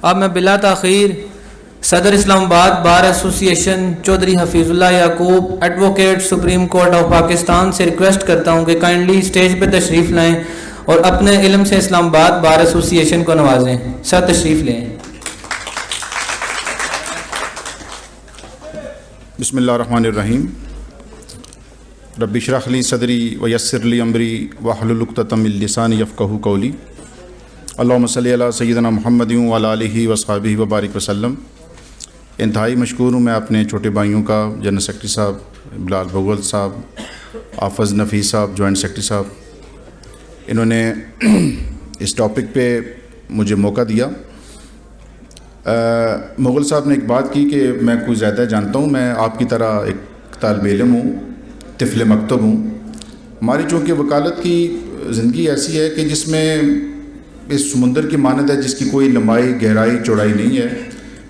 اب میں بلا تاخیر صدر اسلام آباد bar association Chaudhry Hafeezullah Yaqoob advocate supreme court of Pakistan سے ریکویسٹ کرتا ہوں کہ کائنڈلی اسٹیج پہ تشریف لائیں اور اپنے علم سے اسلام آباد بار ایسوسی ایشن کو نوازیں. سر تشریف لیں. بسم اللہ الرحمن الرحیم. رب اشرح لی صدری ویسر لی امری واحلل عقدۃ من لسانی یفقہوا قولی. اللہم صلی علی سیدنا محمد وعلی آلہ وصحبہ وبارک وسلم. انتہائی مشکور ہوں میں اپنے چھوٹے بھائیوں کا، جنرل سیکرٹری صاحب بلال بھگول صاحب، حافظ نفیس صاحب جوائنٹ سیکرٹری صاحب، انہوں نے اس ٹاپک پہ مجھے موقع دیا. مغل صاحب نے ایک بات کی کہ میں کوئی زیادہ جانتا ہوں، میں آپ کی طرح ایک طالب علم ہوں، طفل مکتب ہوں. ہماری چونکہ وکالت کی زندگی ایسی ہے کہ جس میں اس سمندر کی مانند ہے جس کی کوئی لمبائی گہرائی چوڑائی نہیں ہے.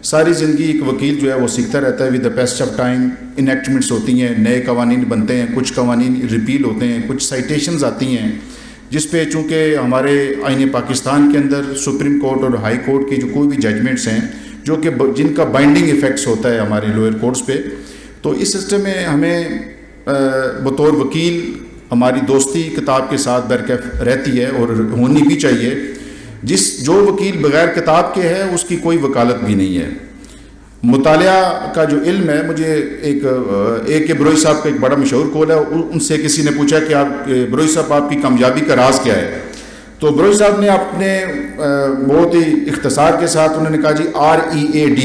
ساری زندگی ایک وکیل جو ہے وہ سیکھتا رہتا ہے. With the pace of time enactments ہوتی ہیں، نئے قوانین بنتے ہیں، کچھ قوانین ریپیل ہوتے ہیں، کچھ سائٹیشنز آتی ہیں جس پہ چونکہ ہمارے آئین پاکستان کے اندر سپریم کورٹ اور ہائی کورٹ کی جو کوئی بھی ججمنٹس ہیں جو کہ جن کا بائنڈنگ ایفیکٹس ہوتا ہے ہمارے لوئر کورٹس پہ، تو اس سسٹم میں ہمیں بطور وکیل ہماری دوستی کتاب کے ساتھ برکف رہتی ہے اور ہونی بھی چاہیے. جو وکیل بغیر کتاب کے ہے اس کی کوئی وکالت بھی نہیں ہے. مطالعہ کا جو علم ہے، مجھے ایک بروئی صاحب کا ایک بڑا مشہور قول ہے، ان سے کسی نے پوچھا کہ آپ بروئی صاحب آپ کی کامیابی کا راز کیا ہے؟ تو بروئی صاحب نے اپنے بہت ہی اختصار کے ساتھ انہوں نے کہا جی READ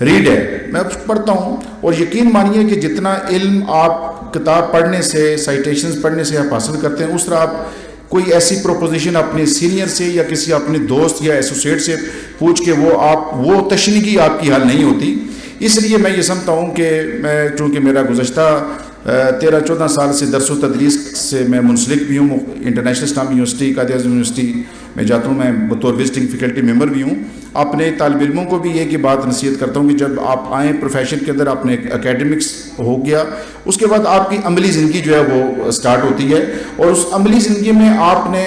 ریڈ ہے. میں پڑھتا ہوں اور یقین مانیے کہ جتنا علم آپ کتاب پڑھنے سے، سائٹیشنز پڑھنے سے آپ حاصل کرتے ہیں، اس طرح آپ کوئی ایسی پروپوزیشن اپنے سینئر سے یا کسی اپنے دوست یا ایسوسیٹ سے پوچھ کے وہ تشنیگی آپ کی حل نہیں ہوتی. اس لیے میں یہ سمجھتا ہوں کہ میں چونکہ میرا گزشتہ 13-14 سال سے درس و تدریس سے میں منسلک بھی ہوں. International Islamic university, Quaid Azam university میں جاتا ہوں، میں بطور وزٹنگ فیکلٹی ممبر بھی ہوں. اپنے طالب علموں کو بھی ایک ہی بات نصیحت کرتا ہوں کہ جب آپ آئیں پروفیشن کے اندر، اپنے اکیڈمکس ہو گیا، اس کے بعد آپ کی عملی زندگی جو ہے وہ سٹارٹ ہوتی ہے. اور اس عملی زندگی میں آپ نے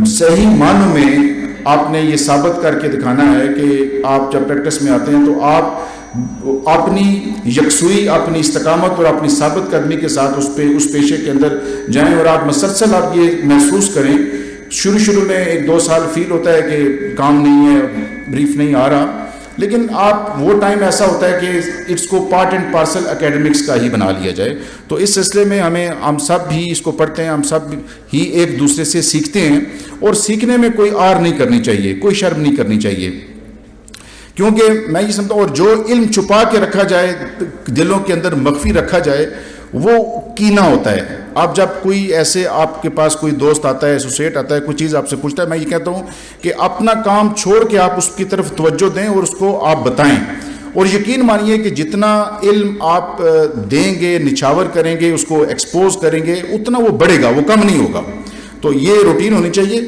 صحیح معنوں میں آپ نے یہ ثابت کر کے دکھانا ہے کہ آپ جب پریکٹس میں آتے ہیں تو آپ اپنی یکسوئی، اپنی استقامت اور اپنی ثابت قدمی کے ساتھ اس پیشے کے اندر جائیں. اور آپ مسلسل آپ یہ محسوس کریں، شروع میں 1-2 سال فیل ہوتا ہے کہ کام نہیں ہے، بریف نہیں آ رہا، لیکن آپ وہ ٹائم ایسا ہوتا ہے کہ اس کو پارٹ اینڈ پارسل اکیڈمکس کا ہی بنا لیا جائے. تو اس سلسلے میں ہم سب بھی اس کو پڑھتے ہیں، ہم سب ہی ایک دوسرے سے سیکھتے ہیں. اور سیکھنے میں کوئی آر نہیں کرنی چاہیے، کوئی شرم نہیں کرنی چاہیے، کیونکہ میں یہ سمجھتا ہوں اور جو علم چھپا کے رکھا جائے، دلوں کے اندر مخفی رکھا جائے، وہ کینہ ہوتا ہے. آپ جب کوئی ایسے آپ کے پاس کوئی دوست آتا ہے، ایسوسیٹ آتا ہے، کوئی چیز آپ سے پوچھتا ہے، میں یہ کہتا ہوں کہ اپنا کام چھوڑ کے آپ اس کی طرف توجہ دیں اور اس کو آپ بتائیں. اور یقین مانیے کہ جتنا علم آپ دیں گے، نچھاور کریں گے، اس کو ایکسپوز کریں گے، اتنا وہ بڑھے گا، وہ کم نہیں ہوگا. تو یہ روٹین ہونی چاہیے.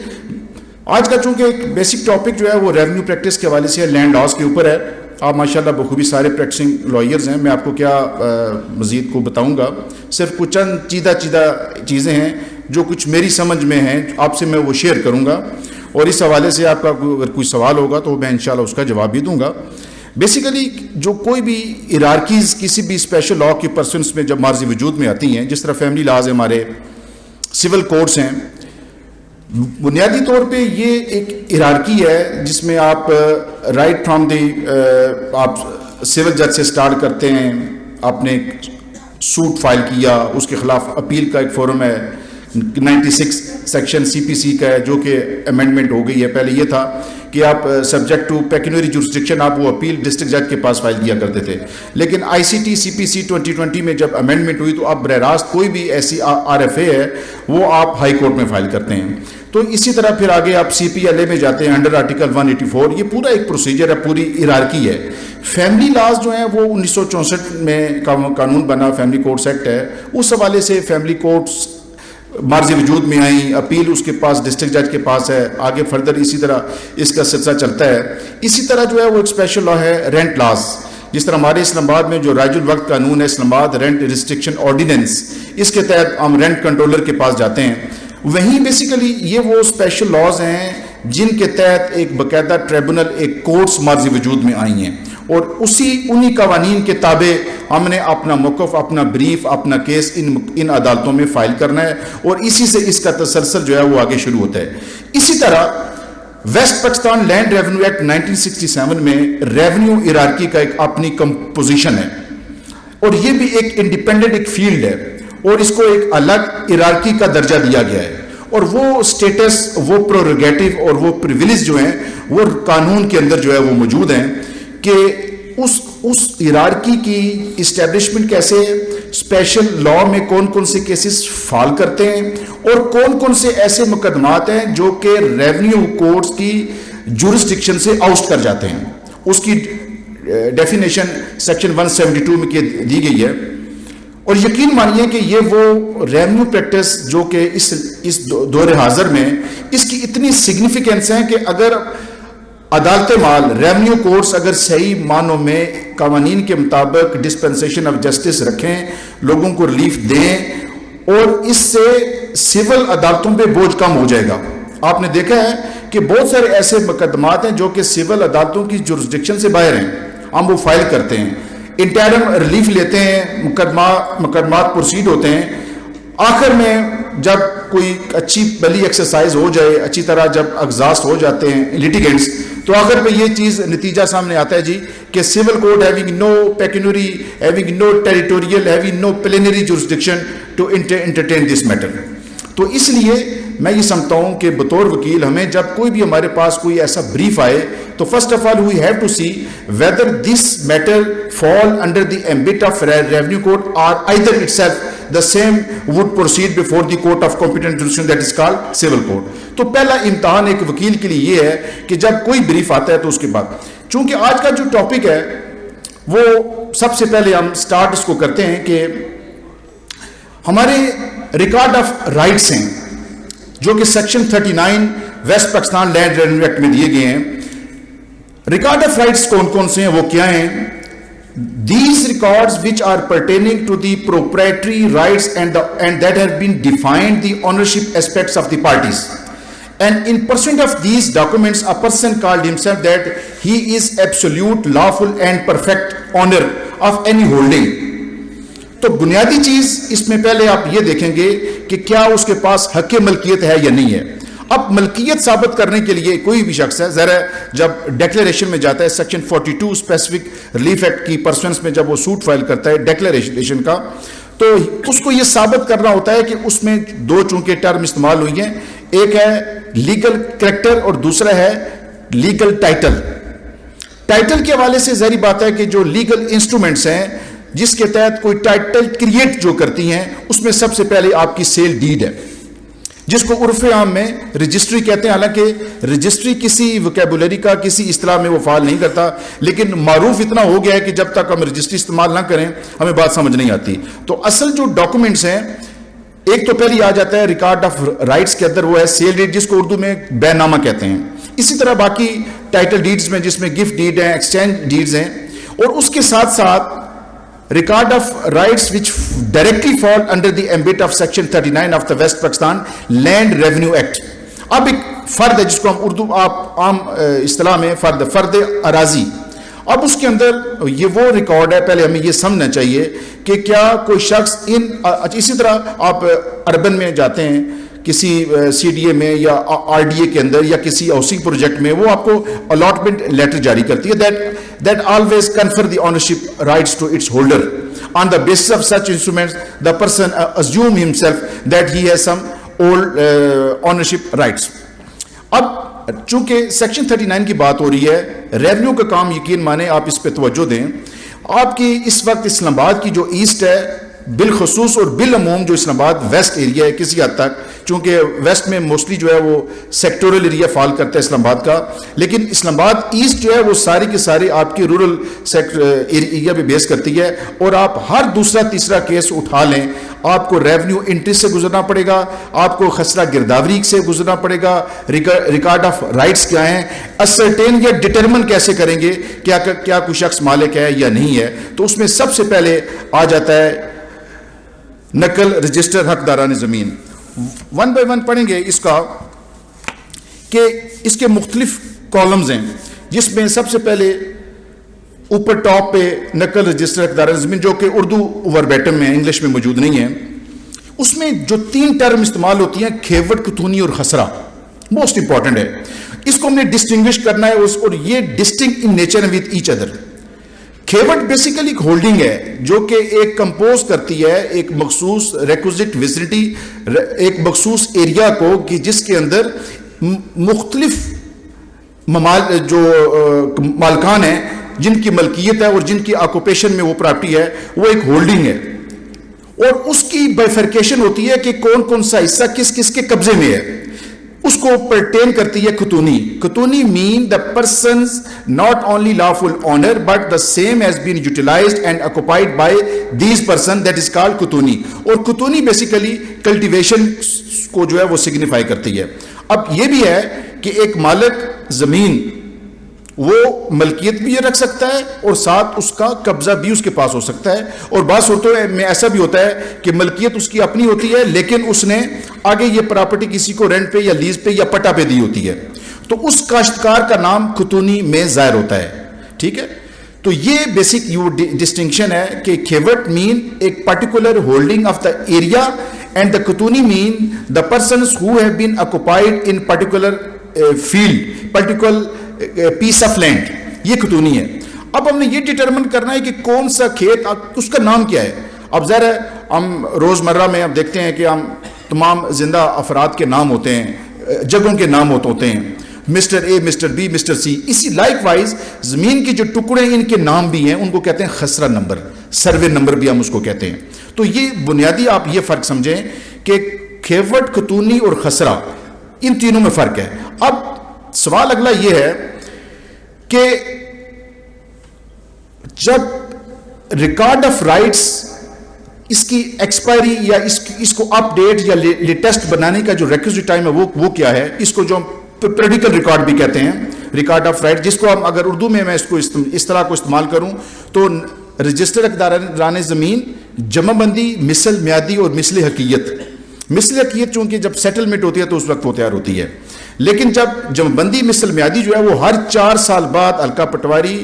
آج کا چونکہ ایک بیسک ٹاپک جو ہے وہ ریونیو پریکٹس کے حوالے سے لینڈ لاس کے اوپر ہے. آپ ماشاءاللہ بخوبی سارے پریکٹسنگ لائرز ہیں، میں آپ کو کیا مزید کو بتاؤں گا، صرف کچھ چند چیدہ چیزیں ہیں جو کچھ میری سمجھ میں ہیں، آپ سے میں وہ شیئر کروں گا. اور اس حوالے سے آپ کا اگر کوئی سوال ہوگا تو میں انشاءاللہ اس کا جواب بھی دوں گا. بیسیکلی جو کوئی بھی ہیرارکیز کسی بھی اسپیشل لاء کی پرسنس میں جب مارزی وجود میں آتی ہیں، جس طرح فیملی لاز ہمارے، سول کوڈس ہیں، بنیادی طور پہ یہ ایک ہیرارکی ہے جس میں آپ رائٹ فرام دی آپ سول جج سے سٹارٹ کرتے ہیں. آپ نے سوٹ فائل کیا، اس کے خلاف اپیل کا ایک فورم ہے، 96 سیکشن CPC کا ہے جو کہ امینڈمنٹ ہو گئی ہے. پہلے یہ تھا کہ آپ سبجیکٹ ٹو پیکونری جورسڈکشن آپ وہ اپیل ڈسٹرکٹ جج کے پاس فائل کیا کرتے تھے. لیکن ICT CPC 2020 میں جب امینڈمنٹ ہوئی تو آپ براہ راست کوئی بھی ایسی RFA ہے وہ آپ ہائی کورٹ میں فائل کرتے ہیں. تو اسی طرح پھر آگے آپ CPLA میں جاتے ہیں انڈر آرٹیکل 184. یہ پورا ایک پروسیجر ہے، پوری ہیرارکی ہے. فیملی لاز جو ہیں وہ 1964 میں قانون بنا، فیملی کورٹس ایکٹ ہے. اس حوالے سے فیملی کورٹس مارزی وجود میں آئیں، اپیل اس کے پاس ڈسٹرکٹ جج کے پاس ہے، آگے فردر اسی طرح اس کا سلسلہ چلتا ہے. اسی طرح جو ہے وہ ایک اسپیشل لا ہے رینٹ لاز. جس طرح ہمارے اسلام آباد میں جو رائج الوقت قانون ہے، اسلام آباد رینٹ ریسٹرکشن آرڈیننس، اس کے تحت ہم رینٹ کنٹرولر کے پاس جاتے ہیں. وہیں بیسیکلی یہ وہ اسپیشل لاز ہیں جن کے تحت ایک باقاعدہ ٹریبونل، ایک کورٹس ماضی وجود میں آئی ہیں، اور انہی قوانین کے تابع ہم نے اپنا موقف، اپنا بریف، اپنا کیس ان عدالتوں میں فائل کرنا ہے، اور اسی سے اس کا تسلسل جو ہے وہ آگے شروع ہوتا ہے. اسی طرح west Pakistan land revenue act 1967 میں ریونیو ہیرارکی کا ایک اپنی کمپوزیشن ہے، اور یہ بھی ایک انڈیپینڈنٹ ایک فیلڈ ہے، اور اس کو ایک الگ ہیرارکی کا درجہ دیا گیا ہے، اور وہ سٹیٹس، وہ پروروگیٹو اور وہ پریویلیج جو ہیں وہ قانون کے اندر جو ہے وہ موجود ہیں کہ اس ہیرارکی کی اسٹیبلشمنٹ کیسے ہے، اسپیشل لا میں کون کون سے کیسز فال کرتے ہیں، اور کون کون سے ایسے مقدمات ہیں جو کہ ریونیو کورٹس کی جورسڈکشن سے آؤٹ کر جاتے ہیں. اس کی ڈیفینیشن سیکشن 172 میں دی گئی ہے. اور یقین مانیے کہ یہ وہ ریونیو پریکٹس جو کہ اس دور حاضر میں اس کی اتنی سگنیفیکینس ہے کہ اگر عدالت مال، ریونیو کورٹس اگر صحیح معنوں میں قوانین کے مطابق ڈسپنسیشن آف جسٹس رکھیں، لوگوں کو ریلیف دیں، اور اس سے سول عدالتوں پہ بوجھ کم ہو جائے گا. آپ نے دیکھا ہے کہ بہت سارے ایسے مقدمات ہیں جو کہ سول عدالتوں کی جورسڈکشن سے باہر ہیں، ہم وہ فائل کرتے ہیں، انٹرم ریلیف لیتے ہیں، مقدمات پروسیڈ ہوتے ہیں. آخر میں جب کوئی اچھی بلی ایکسرسائز ہو جائے، اچھی طرح جب ایگزاسٹ ہو جاتے ہیں لیٹیگنٹس، تو آخر پہ یہ چیز نتیجہ سامنے آتا ہے جی کہ civil code having no pecuniary, having no territorial, having no plenary jurisdiction to entertain this matter. تو اس لیے میں یہ سمجھتا ہوں کہ بطور وکیل ہمیں جب کوئی بھی ہمارے پاس کوئی ایسا بریف آئے تو first of all we have to see whether this matter fall under the ambit of revenue code اور either itself the same would proceed before the court of competent jurisdiction that is called civil court. تو پہلا امتحان ایک وکیل کے لیے یہ ہے کہ جب کوئی بریف آتا ہے تو اس کے بعد، چونکہ آج کا جو ٹاپک ہے وہ سب سے پہلے ہم سٹارٹ اس کو کرتے ہیں کہ ہمارے ریکارڈ آف رائٹس ہیں جو کہ section 39 west Pakistan land revenue act میں دیے گئے ہیں. ریکارڈ آف رائٹس کون کون سے ہیں، وہ کیا ہیں؟ These records which are pertaining to the proprietary rights and that have been defined the ownership aspects of the parties, and in pursuit of these documents a person called himself that he is absolute, lawful and perfect owner of any holding. تو بنیادی چیز اس میں پہلے آپ یہ دیکھیں گے کہ کیا اس کے پاس حق ملکیت ہے یا نہیں ہے. اب ملکیت ثابت کرنے کے لیے کوئی بھی شخص ہے، ذرا جب ڈیکلیریشن میں جاتا ہے سیکشن 42 اسپیسیفک ریلیف ایکٹ کی پرسنس میں جب وہ سوٹ فائل کرتا ہے ڈیکلیریشن کا، تو اس کو یہ ثابت کرنا ہوتا ہے کہ اس میں دو چونکہ ٹرم استعمال ہوئی ہیں، ایک ہے لیگل کریکٹر اور دوسرا ہے لیگل ٹائٹل. ٹائٹل کے حوالے سے ظاہری بات ہے کہ جو لیگل انسٹرومنٹس ہیں جس کے تحت کوئی ٹائٹل کریٹ جو کرتی ہیں، اس میں سب سے پہلے آپ کی سیل ڈیڈ ہے جس کو عرف عام میں رجسٹری کہتے ہیں. حالانکہ رجسٹری کسی وکیبولری کا کسی اصطلاح میں وہ فعال نہیں کرتا، لیکن معروف اتنا ہو گیا ہے کہ جب تک ہم رجسٹری استعمال نہ کریں ہمیں بات سمجھ نہیں آتی. تو اصل جو ڈاکومنٹس ہیں، ایک تو پہلے آ جاتا ہے ریکارڈ آف رائٹس کے اندر، وہ ہے سیل ڈیڈ جس کو اردو میں بے نامہ کہتے ہیں. اسی طرح باقی ٹائٹل ڈیڈز میں جس میں گفٹ ڈیڈ ہیں، ایکسچینج ڈیڈز ہیں، اور اس کے ساتھ ساتھ record of rights which directly fall under the ambit of section 39 of the West Pakistan Land Revenue Act. اب ایک فرد ہے جس کو ہم اردو آپ عام اصطلاح میں فرد اراضی. اب اس کے اندر یہ وہ ریکارڈ ہے، پہلے ہمیں یہ سمجھنا چاہیے کہ کیا کوئی شخص اسی طرح آپ اربن میں جاتے ہیں کسی سی ڈی اے میں یا آر ڈی اے کے اندر یا کسی ہاؤسنگ پروجیکٹ میں، وہ آپ کو الاٹمنٹ لیٹر جاری کرتی ہے that always confer the ownership rights to its holder. On the basis of such instruments the person assume himself that he has some old ownership rights. اب چونکہ سیکشن 39 کی بات ہو رہی ہے، ریونیو کا کام یقین مانے آپ اس پہ توجہ دیں. آپ کی اس وقت اسلام آباد کی جو ایسٹ ہے بالخصوص اور بالعموم جو اسلام آباد ویسٹ ایریا ہے کسی حد تک، چونکہ ویسٹ میں موسٹلی جو ہے وہ سیکٹورل ایریا فال کرتا ہے اسلام آباد کا، لیکن اسلام آباد ایسٹ جو ہے وہ ساری کے ساری آپ کی رورل ایریا پہ بیس کرتی ہے. اور آپ ہر دوسرا تیسرا کیس اٹھا لیں، آپ کو ریونیو انٹری سے گزرنا پڑے گا، آپ کو خسرہ گرداوری سے گزرنا پڑے گا، ریکارڈ آف رائٹس کیا ہیں، اسرٹین یا ڈٹرمن کیسے کریں گے کیا کوئی شخص مالک ہے یا نہیں ہے. تو اس میں سب سے پہلے آ جاتا ہے نقل رجسٹر حقداران زمین. ون بائی ون پڑھیں گے اس کا کہ اس کے مختلف کالمز ہیں، جس میں سب سے پہلے اوپر ٹاپ پہ نقل رجسٹر اقدار زمین، جو کہ اردو وربیٹم میں انگلش میں موجود نہیں ہے، اس میں جو 3 ٹرم استعمال ہوتی ہیں، کھیوٹ، کتونی اور خسرہ، موسٹ امپورٹنٹ ہے. اس کو ہم نے ڈسٹنگوش کرنا ہے اور یہ distinct in nature with each other. Khewat basically ایک ہولڈنگ ہے جو کہ ایک کمپوز کرتی ہے ایک مخصوص ریکوزٹ ویسنٹی، ایک مخصوص ایریا کو، کہ جس کے اندر مختلف جو مالکان ہیں جن کی ملکیت ہے اور جن کی آکوپیشن میں وہ پراپرٹی ہے، وہ ایک ہولڈنگ ہے، اور اس کی بائفرکیشن ہوتی ہے کہ کون کون سا حصہ کس کس کے قبضے میں ہے. اس کو پرٹین کرتی ہے khatauni. Khatauni mean the persons not only lawful owner but the same has been utilized and occupied by these person, that is called کتونی. اور کتونی بیسیکلی کلٹیویشن کو جو ہے وہ سگنیفائی کرتی ہے. اب یہ بھی ہے کہ ایک مالک زمین وہ ملکیت بھی رکھ سکتا ہے اور ساتھ اس کا قبضہ بھی اس کے پاس ہو سکتا ہے، اور بعض صورتوں میں ایسا بھی ہوتا ہے کہ ملکیت اس کی اپنی ہوتی ہے لیکن اس نے آگے یہ پراپرٹی کسی کو رینٹ پہ یا لیز پہ یا پٹا پہ دی ہوتی ہے، تو اس کاشتکار کا نام کتونی میں ظاہر ہوتا ہے. ٹھیک ہے، تو یہ بیسک ڈسٹنکشن ہے کہ کھیوٹ مین ایک particular holding of the area and the khatauni mean the persons who have been occupied in particular field, particular piece of land. یہ کتونی ہے. اب ہم نے یہ ڈیٹرمن کرنا ہے کہ کون سا کھیت، اس کا نام کیا ہے. اب ظاہر ہے ہم روزمرہ میں اب دیکھتے ہیں کہ ہم تمام زندہ افراد کے نام ہوتے ہیں، جگہوں کے نام ہوتے ہیں، mister A, mister B, mister C. اسی لائک وائز زمین کے جو ٹکڑے ان کے نام بھی ہیں ان کو کہتے ہیں خسرہ نمبر، سروے نمبر بھی ہم اس کو کہتے ہیں. تو یہ بنیادی آپ یہ فرق سمجھیں کہ کھیوٹ، کتونی اور خسرہ ان تینوں میں فرق ہے. اب سوال اگلا یہ ہے کہ جب ریکارڈ آف رائٹس اس کی ایکسپائری یا اس کو اپ ڈیٹ یا لیٹسٹ بنانے کا جو ریکوزٹ ٹائم ہے وہ کیا ہے، اس کو جو ہم پریڈیکل ریکارڈ بھی کہتے ہیں، ریکارڈ آف رائٹ، جس کو ہم اگر اردو میں اس کو اس طرح کو استعمال کروں تو رجسٹر اقداران زمین، جمع بندی، مثل میادی اور مثل حقیقت. مثل حقیقت چونکہ جب سیٹلمنٹ ہوتی ہے تو اس وقت وہ تیار ہوتی ہے، لیکن جب جمع بندی مثل میادی جو ہے وہ ہر 4 سال بعد حلقہ پٹواری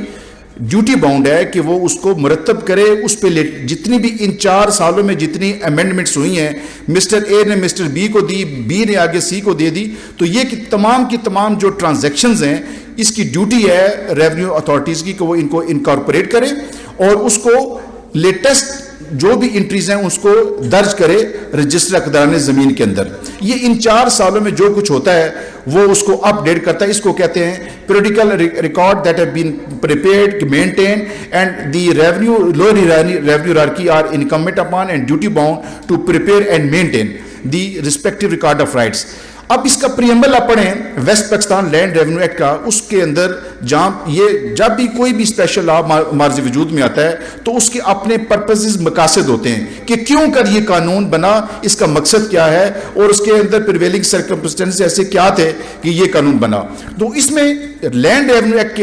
ڈیوٹی باؤنڈ ہے کہ وہ اس کو مرتب کرے. اس پہ جتنی بھی ان 4 سالوں میں جتنی امینڈمنٹس ہوئی ہیں، مسٹر اے نے مسٹر بی کو دی، بی نے آگے سی کو دے دی، تو یہ کہ تمام کی تمام جو ٹرانزیکشنز ہیں اس کی ڈیوٹی ہے ریونیو اتھارٹیز کی کہ وہ ان کو انکارپوریٹ کرے اور اس کو لیٹسٹ جو بھی انٹریز ہیں اس کو درج کرے رجسٹر اقداران زمین کے اندر. یہ ان 4 سالوں میں جو کچھ ہوتا ہے وہ اس کو اپ ڈیٹ کرتا ہے. اس کو کہتے ہیں periodical record that have been prepared, maintain and the revenue lower revenue hierarchy are incumbent upon and duty bound to prepare and maintain the respective record of rights. اب اس کا پریمبل آپ پڑھیں West Pakistan land revenue act کا، اس کے اندر جب بھی کوئی بھی اسپیشل لا مارز وجود میں آتا ہے تو اس کے اپنے پرپسز، مقاصد ہوتے ہیں کہ کیوں کر یہ قانون بنا، اس کا مقصد کیا ہے اور اس کے اندر پریویلنگ سرکمسٹنس ایسے کیا تھے کہ یہ قانون بنا. تو اس میں لینڈ ریونیو ایکٹ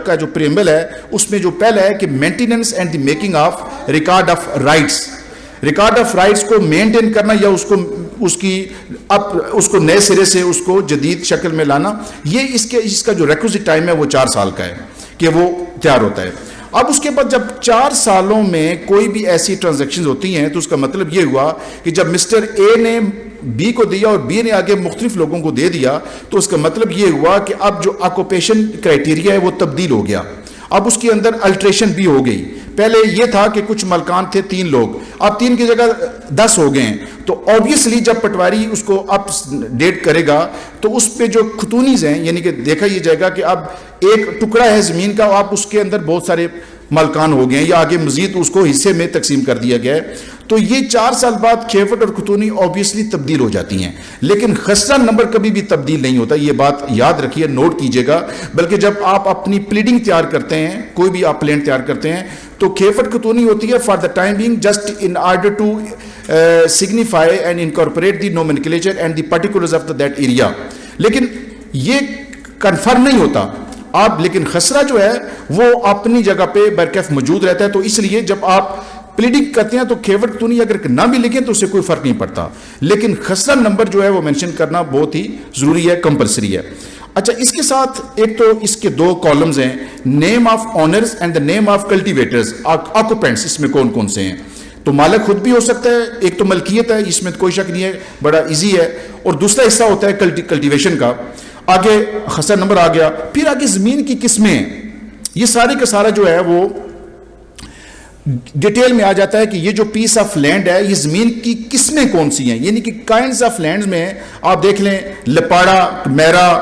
کا جو پریمبل ہے اس میں جو پہلا ہے کہ maintenance and the making of record of rights. Record of rights کو مینٹین کرنا یا اس کو نئے سرے سے اس کو جدید شکل میں لانا، یہ اس کا جو ریکوزٹ ٹائم ہے وہ 4 سال کا ہے کہ وہ تیار ہوتا ہے. اب اس کے بعد جب 4 سالوں میں کوئی بھی ایسی ٹرانزیکشن ہوتی ہیں تو اس کا مطلب یہ ہوا کہ جب مسٹر اے نے بی کو دیا اور بی نے آگے مختلف لوگوں کو دے دیا تو اس کا مطلب یہ ہوا کہ اب جو آکوپیشن کرائٹیریا ہے وہ تبدیل ہو گیا. اب اس کے اندر الٹریشن بھی ہو گئی. پہلے یہ تھا کہ کچھ مالکان تھے 3 لوگ، اب 3 کی جگہ 10 ہو گئے ہیں. تو آبویسلی جب پٹواری اس کو اپ ڈیٹ کرے گا تو اس پہ جو خطونیز ہیں یعنی کہ دیکھا یہ جائے گا کہ اب ایک ٹکڑا ہے زمین کا، آپ اس کے اندر بہت سارے مالکان ہو گئے ہیں یا آگے مزید اس کو حصے میں تقسیم کر دیا گیا ہے. تو یہ 4 سال بعد کھیوٹ اور کھتونی آبویسلی تبدیل ہو جاتی ہیں، لیکن خسرہ نمبر کبھی بھی تبدیل نہیں ہوتا. یہ بات یاد رکھیے، نوٹ کیجئے گا. بلکہ جب آپ اپنی پلیڈنگ تیار کرتے ہیں، کوئی بھی آپ پلین تیار کرتے ہیں تو کھیوٹ کھتونی ہوتی ہے for the time being just in order to signify and incorporate the nomenclature and the particulars of that area. لیکن یہ کنفرم نہیں ہوتا آپ، لیکن خسرہ جو ہے وہ اپنی جگہ پہ برکیف موجود رہتا ہے. تو اس لیے جب آپ پلیڈنگ کرتے ہیں تو کھیوٹ تو نہیں، اگر نہ بھی لکھیں تو اس سے کوئی فرق نہیں پڑتا، لیکن خسرہ نمبر جو ہے وہ مینشن کرنا بہت ہی ضروری ہے، کمپلسری ہے۔ اچھا، اس کے ساتھ ایک تو اس کے 2 کالمز ہیں، name of owners and the name of cultivators, occupants اس میں کون کون سے ہیں۔ تو مالک خود بھی ہو سکتا ہے، ایک تو ملکیت ہے، اس میں کوئی شک نہیں ہے، بڑا ایزی ہے، اور دوسرا حصہ ہوتا ہے کلٹیویشن کا۔ آگے خسرہ نمبر آ گیا، پھر آگے زمین کی قسمیں ہیں، یہ سارے کا سارا جو ہے وہ ڈیٹیل میں آ جاتا ہے کہ یہ جو پیس آف لینڈ ہے یہ زمین کی قسمیں کون سی ہیں، یعنی کہ کائنڈز آف لینڈز میں آپ دیکھ لیں لپاڑا، میرا،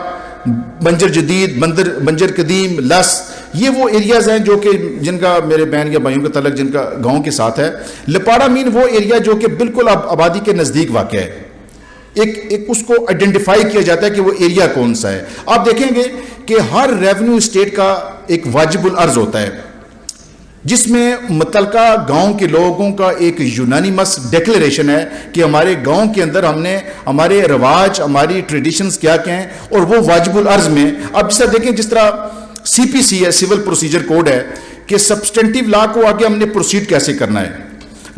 بنجر جدید، بنجر قدیم، لس، یہ وہ ایریاز ہیں جو کہ جن کا میرے بہن یا بھائیوں کا تعلق جن کا گاؤں کے ساتھ ہے۔ لپاڑا مین وہ ایریا جو کہ بالکل آبادی کے نزدیک واقع ہے، ایک اس کو آئیڈینٹیفائی کیا جاتا ہے کہ وہ ایریا کون سا ہے۔ آپ دیکھیں گے کہ ہر ریونیو اسٹیٹ کا ایک واجب الارض ہوتا ہے جس میں متعلقہ گاؤں کے لوگوں کا ایک یونانیمس ڈیکلیریشن ہے کہ ہمارے گاؤں کے اندر ہم نے ہمارے رواج، ہماری ٹریڈیشنز کیا کیا ہیں، اور وہ واجب الارض میں اب جس طرح دیکھیں جس طرح سی پی سی ہے، سول پروسیجر کوڈ ہے، کہ سبسٹنٹیو لا کو آگے ہم نے پروسیڈ کیسے کرنا ہے۔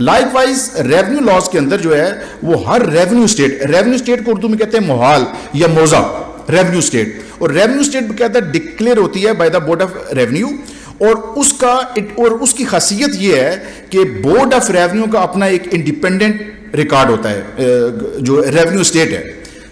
لائک وائز ریونیو لاز کے اندر جو ہے وہ ہر ریونیو اسٹیٹ کو اردو میں کہتے ہیں محال یا موزہ ریونیو اسٹیٹ، اور ریونیو اسٹیٹ کہتا ہے ڈکلیئر ہوتی ہے by the board of revenue, اور اس کی خاصیت یہ ہے کہ بورڈ آف ریونیو کا اپنا ایک انڈیپینڈنٹ ریکارڈ ہوتا ہے جو ریونیو اسٹیٹ ہے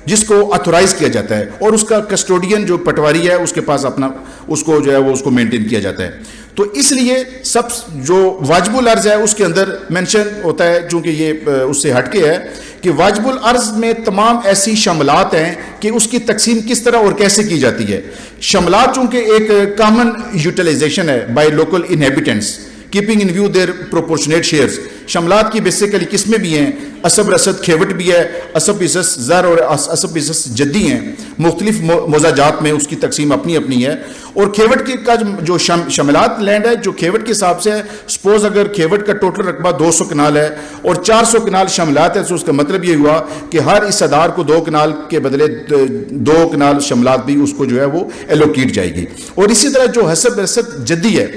جس کو اتھورائز کیا جاتا ہے، اور اس کا کسٹوڈین جو پٹواری ہے اس کے پاس اپنا اس کو جو ہے وہ اس کو مینٹین کیا جاتا ہے۔ تو اس لیے سب جو واجب الارض ہے اس کے اندر مینشن ہوتا ہے، چونکہ یہ اس سے ہٹ کے ہے کہ واجب الارض میں تمام ایسی شاملات ہیں کہ اس کی تقسیم کس طرح اور کیسے کی جاتی ہے۔ شاملات چونکہ ایک کامن یوٹیلائزیشن ہے by local inhabitants keeping in view their proportionate shares, شاملات کی بیسیکلی قسمیں بھی ہیں، عصب رسد کھیوٹ بھی ہے، عصب حصص زر اور عصب حصص جدی ہیں، مختلف موضاجات میں اس کی تقسیم اپنی اپنی ہے۔ اور کھیوٹ کا جو شاملات لینڈ ہے جو کھیوٹ کے حساب سے ہے، سپوز اگر کھیوٹ کا ٹوٹل رقبہ 200 کنال ہے اور 400 کنال شاملات ہے، تو اس کا مطلب یہ ہوا کہ ہر اس ادار کو 2 کنال کے بدلے 2 کنال شاملات بھی اس کو جو ہے وہ ایلوکیٹ جائے گی۔ اور اسی طرح جو حسب رسد جدی ہے،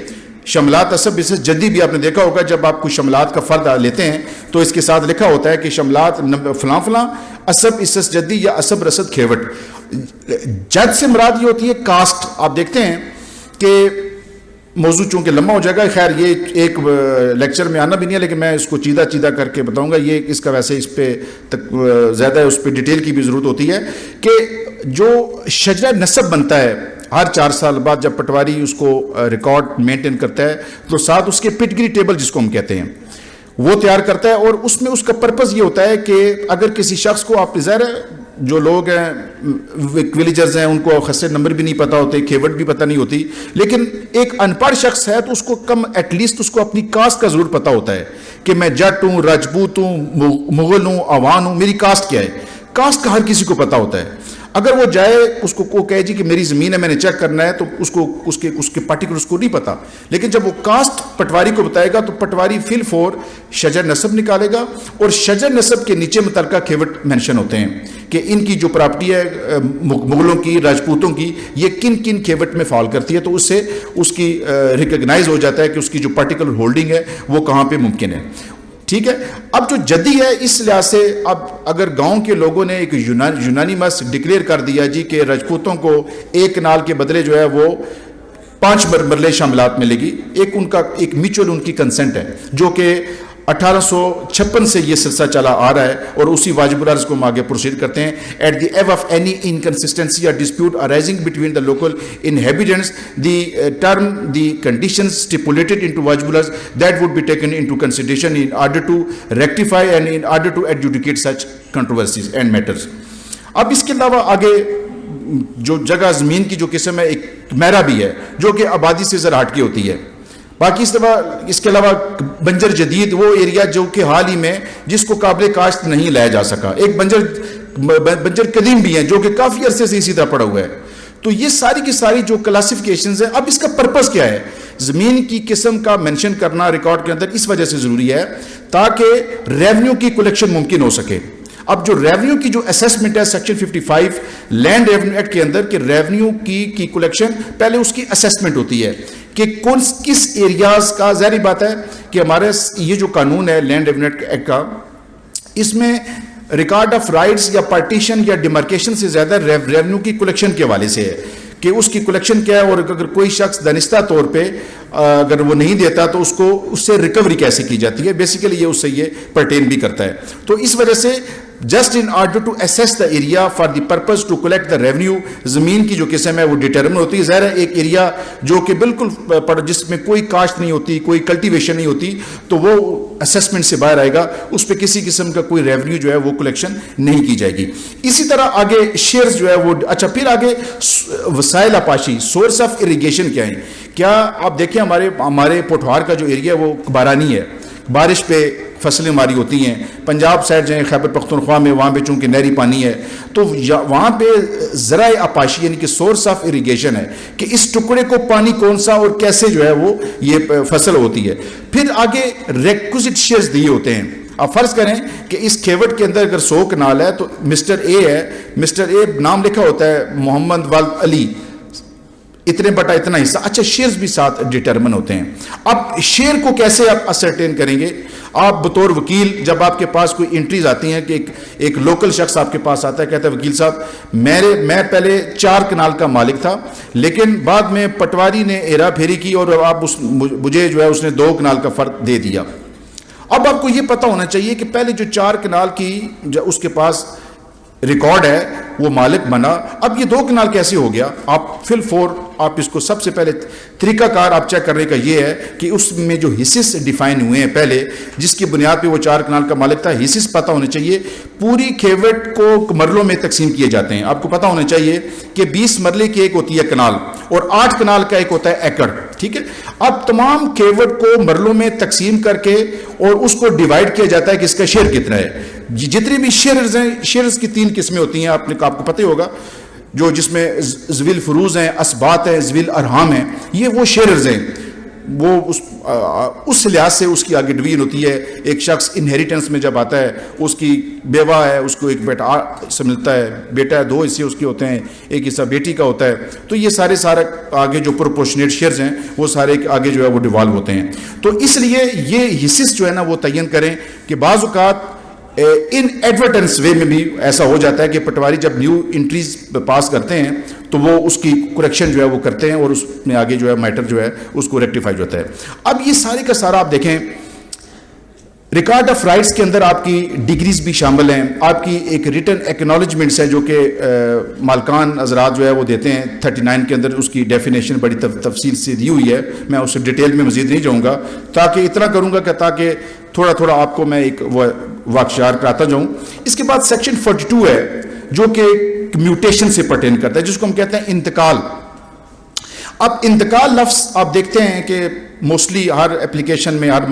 شاملات عصب رسد جدی بھی آپ نے دیکھا ہوگا، جب آپ کوئی شاملات کا فرد لیتے ہیں تو اس کے ساتھ لکھا ہوتا ہے کہ شاملات فلاں فلاں عصب رسد جدی یا عصب رسد کھیوٹ۔ جد سے مراد یہ ہوتی ہے کاسٹ۔ آپ دیکھتے ہیں کہ موضوع چونکہ لمبا ہو جائے گا، خیر یہ ایک لیکچر میں آنا بھی نہیں ہے، لیکن میں اس کو چیدہ کر کے بتاؤں گا، یہ اس کا ویسے اس پہ زیادہ اس پہ ڈیٹیل کی بھی ضرورت ہوتی ہے کہ جو شجرہ نسب بنتا ہے ہر 4 سال بعد جب پٹواری اس کو ریکارڈ مینٹین کرتا ہے تو ساتھ اس کے پٹگری ٹیبل جس کو ہم کہتے ہیں وہ تیار کرتا ہے، اور اس میں اس کا پرپز یہ ہوتا ہے کہ اگر کسی شخص کو، آپ ظاہر ہے جو لوگ ہیں ولیجرز ہیں ان کو خسرے نمبر بھی نہیں پتہ ہوتے، کھیوٹ بھی پتہ نہیں ہوتی، لیکن ایک ان پڑھ شخص ہے تو اس کو کم ایٹ لیسٹ اس کو اپنی کاسٹ کا ضرور پتہ ہوتا ہے کہ میں جٹ ہوں، راجپوت ہوں، مغل ہوں، عوان ہوں، میری کاسٹ کیا ہے۔ کاسٹ کا ہر کسی کو پتہ ہوتا ہے۔ اگر وہ جائے اس کو کہے جی کہ میری زمین ہے میں نے چیک کرنا ہے، تو اس کے پارٹیکولرز کو نہیں پتا، لیکن جب وہ کاسٹ پٹواری کو بتائے گا تو پٹواری فل فور شجر نسب نکالے گا، اور شجر نسب کے نیچے متعلقہ کھیوٹ مینشن ہوتے ہیں کہ ان کی جو پراپرٹی ہے مغلوں کی، راجپوتوں کی، یہ کن کن کھیوٹ میں فال کرتی ہے، تو اس سے اس کی ریکگنائز ہو جاتا ہے کہ اس کی جو پارٹیکولر ہولڈنگ ہے وہ کہاں پہ ممکن ہے۔ ٹھیک ہے، اب جو جدی ہے اس لحاظ سے اب اگر گاؤں کے لوگوں نے ایک یونانیمس ڈکلیئر کر دیا جی کہ راجپوتوں کو 1 کنال کے بدلے جو ہے وہ 5 مرلے شاملات ملے گی، ایک ان کا ایک میچول ان کی کنسنٹ ہے جو کہ 1856 سے یہ سلسلہ چلا آ رہا ہے، اور اسی واجب الارض کو ہم آگے پروسیڈ کرتے ہیں۔ ایٹ دی ایو آف اینی انکنسسٹنسی اور dispute arising between the local inhabitants, the term, the conditions stipulated into واجب الارض that would be taken into consideration in order to rectify and in order to adjudicate such controversies and matters۔ اب اس کے علاوہ آگے جو جگہ زمین کی جو قسم ہے ایک میرا بھی ہے جو کہ آبادی سے ذرا ہٹ کے ہوتی ہے۔ باقی اس کے علاوہ بنجر جدید وہ ایریا جو کہ حال ہی میں جس کو قابل کاشت نہیں لایا جا سکا، ایک بنجر قدیم بھی ہیں جو کہ کافی عرصے سے اسی طرح پڑا ہوا ہے۔ تو یہ ساری کی ساری جو کلاسیفیکیشنز ہیں، اب اس کا پرپز کیا ہے؟ زمین کی قسم کا مینشن کرنا ریکارڈ کے اندر اس وجہ سے ضروری ہے تاکہ ریونیو کی کلیکشن ممکن ہو سکے۔ اب جو ریونیو کی جو اسیسمنٹ ہے سیکشن 55 لینڈ ریونیو ایکٹ کے اندر کہ ریونیو کی کلیکشن پہلے اس کی اسیسمنٹ ہوتی ہے کہ کس ایریاز کا. ظاہری بات ہے کہ ہمارے یہ جو قانون ہے لینڈ ریونیو ایکٹ کا, اس میں ریکارڈ آف رائٹس یا پارٹیشن یا ڈیمارکیشن سے زیادہ ریونیو کی کلیکشن کے حوالے سے ہے کہ اس کی کلیکشن کیا ہے, اور اگر کوئی شخص دانستہ طور پہ اگر وہ نہیں دیتا تو اس سے ریکوری کیسے کی جاتی ہے. بیسیکلی یہ اس سے یہ پرٹین بھی کرتا ہے. تو اس وجہ سے just in order to assess the area for the purpose to collect the revenue, زمین کی جو قسم ہے وہ ڈیٹرمن ہوتی ہے. ظاہر ہے ایک ایریا جو کہ بالکل جس میں کوئی کاشت نہیں ہوتی, کوئی کلٹیویشن نہیں ہوتی, تو وہ اسیسمنٹ سے باہر آئے گا, اس پہ کسی قسم کا کوئی ریونیو جو ہے وہ کلیکشن نہیں کی جائے گی. اسی طرح آگے شیئرز جو ہے وہ اچھا. پھر آگے وسائل آپاشی, سورس آف اریگیشن کیا ہے. کیا آپ دیکھیں ہمارے پوٹھوار کا جو ایریا ہے وہ بارانی ہے, بارش پہ فصلیں ہماری ہوتی ہیں. پنجاب سائڈ جائیں خیبر پختونخوا میں, وہاں پہ چونکہ نہری پانی ہے تو وہاں پہ ذرائع آپاشی یعنی کہ سورس آف اریگیشن ہے کہ اس ٹکڑے کو پانی کون سا اور کیسے جو ہے وہ یہ فصل ہوتی ہے. پھر آگے ریکوزٹ شیئرز دیے ہوتے ہیں. آپ فرض کریں کہ اس کھیوٹ کے اندر اگر 100 کنال ہے تو مسٹر اے ہے, مسٹر اے نام لکھا ہوتا ہے محمد والد علی, اتنے بٹا اتنا حصہ. اچھا شیئرز بھی ساتھ ڈیٹرمن ہوتے ہیں. اب شیئر کو کیسے آپ اسرٹین کریں گے؟ آپ بطور وکیل جب آپ کے پاس کوئی انٹریز آتی ہیں کہ ایک لوکل شخص آپ کے پاس آتا ہے, کہتا ہے وکیل صاحب میں پہلے 4 کنال کا مالک تھا, لیکن بعد میں پٹواری نے ہیرا پھیری کی اور آپ مجھے جو ہے اس نے 2 کنال کا فرق دے دیا. اب آپ کو یہ پتہ ہونا چاہیے کہ پہلے جو 4 کنال کی اس کے پاس ریکارڈ ہے وہ مالک بنا, اب یہ 2 کنال کیسے ہو گیا؟ آپ فل فور آپ اس کو سب سے پہلے طریقہ کار آپ چیک کرنے کا یہ ہے کہ اس میں جو حصص ڈیفائن ہوئے ہیں پہلے, جس کی بنیاد پہ وہ 4 کنال کا مالک تھا, حصص پتہ ہونے چاہیے. پوری کھیوٹ کو مرلوں میں تقسیم کیے جاتے ہیں. آپ کو پتہ ہونا چاہیے کہ 20 مرلے کی ایک ہوتی ہے کنال اور 8 کنال کا ایک ہوتا ہے ایکڑ, ٹھیک ہے. اب تمام کھیوٹ کو مرلوں میں تقسیم کر کے اور اس کو ڈیوائڈ کیا جاتا ہے کہ اس کا شیئر کتنا ہے. جتنی بھی شیئرز ہیں, شیئرز کی 3 قسمیں ہوتی ہیں, آپ کو پتہ ہی ہوگا, جو جس میں ذویل فروز ہیں, اسبات ہیں, ذویل ارحام ہیں, یہ وہ شیئرز ہیں. وہ اس لحاظ سے اس کی آگے ڈویژن ہوتی ہے. ایک شخص انہیریٹنس میں جب آتا ہے, اس کی بیوہ ہے, اس کو ایک بیٹا سے ملتا ہے, بیٹا ہے, 2 حصے اس کے ہوتے ہیں, ایک حصہ بیٹی کا ہوتا ہے, تو یہ سارے آگے جو پروپورشنیٹ شیئرز ہیں وہ سارے آگے جو ہے وہ ڈیوالو ہوتے ہیں. تو اس لیے یہ حصص جو ہے نا وہ تعین کریں کہ بعض اوقات ان ایڈورٹنس وے میں بھی ایسا ہو جاتا ہے کہ پٹواری جب نیو انٹریز پاس کرتے ہیں تو وہ اس کی کریکشن جو ہے وہ کرتے ہیں اور اس میں آگے جو ہے میٹر جو ہے اس کو ریکٹیفائی ہوتا ہے. اب یہ سارے کا سارا آپ دیکھیں ریکارڈ آف رائٹس کے اندر آپ کی ڈگریز بھی شامل ہیں, آپ کی ایک ریٹن ایکنالجمنٹس ہے جو کہ مالکان حضرات جو ہے وہ دیتے ہیں. 39 کے اندر اس کی ڈیفینیشن بڑی تفصیل سے دی ہوئی ہے, میں اس ڈیٹیل میں مزید نہیں جاؤں گا, تاکہ اتنا کروں گا کہ تاکہ تھوڑا تھوڑا آپ کو میں ایک واقعات کراتا جاؤں. اس کے بعد سیکشن 42 ہے جو کہ میوٹیشن سے پرٹین کرتا ہے, جس کو ہم کہتے ہیں انتقال. اب انتقال لفظ آپ دیکھتے ہیں کہ موسٹلی ہر اپلیکیشن میں, ہر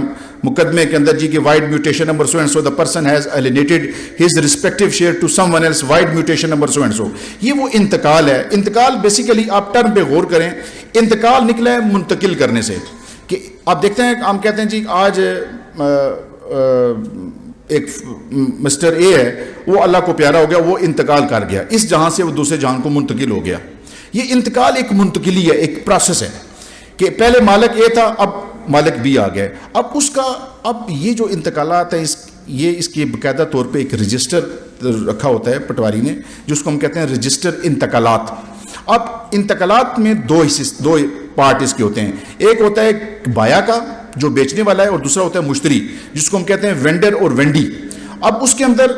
مقدمے کے اندر جی کہ vide mutation number so and so, the person has alienated his respective share to someone else, vide mutation number so and so. یہ وہ انتقال ہے. انتقال بیسیکلی آپ ٹرم پہ غور کریں, انتقال نکلا ہے منتقل کرنے سے. کہ آپ دیکھتے ہیں ہم کہتے ہیں جی آج ایک مسٹر اے ہے, وہ اللہ کو پیارا ہو گیا, وہ انتقال کر گیا, اس جہاں سے وہ دوسرے جہاں کو منتقل ہو گیا. یہ انتقال ایک منتقلی ہے, ایک پروسیس ہے کہ پہلے مالک اے تھا, اب مالک بی آ گئے. اب یہ جو انتقالات ہیں یہ اس کی باقاعدہ طور پہ ایک رجسٹر رکھا ہوتا ہے پٹواری نے, جس کو ہم کہتے ہیں رجسٹر انتقالات. اب انتقالات میں 2 پارٹ اس کے ہوتے ہیں. ایک ہوتا ہے بایا کا جو بیچنے والا ہے, اور دوسرا ہوتا ہے مشتری جس کو ہم کہتے ہیں وینڈر اور وینڈی. اب اس کے اندر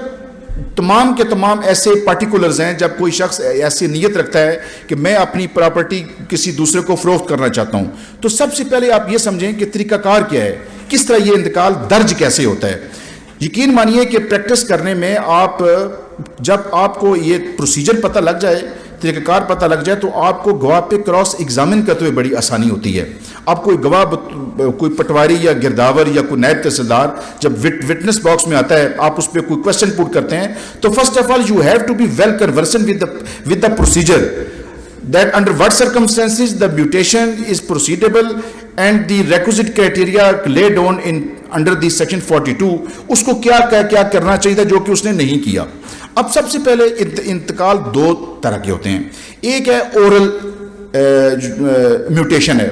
تمام کے تمام ایسے پارٹیکولرز ہیں جب کوئی شخص ایسی نیت رکھتا ہے کہ میں اپنی پراپرٹی کسی دوسرے کو فروخت کرنا چاہتا ہوں, تو سب سے پہلے آپ یہ سمجھیں کہ طریقہ کار کیا ہے, کس طرح یہ انتقال درج کیسے ہوتا ہے. یقین مانیے کہ پریکٹس کرنے میں جب آپ کو یہ پروسیجر پتہ لگ جائے, طریقہ کار پتہ لگ جائے, تو آپ کو گواہ پہ کراس ایگزامن کرتے ہوئے بڑی آسانی ہوتی ہے. آپ کوئی گواہ, کوئی پٹواری یا گرداور یا کوئی نائب تحصیلدار جب وٹنس باکس میں آتا ہے, آپ اس پہ کوئی کوشچن پوٹ کرتے ہیں, تو first of all you have to be well conversant with the procedure that under what circumstances the mutation is proceedable and the requisite criteria laid on in under the section 42, اس کو کیا کرنا چاہیے تھا جو کہ اس نے نہیں کیا. اب سب سے پہلے انتقال 2 طرح کے ہوتے ہیں. ایک ہے اورل میوٹیشن ہے,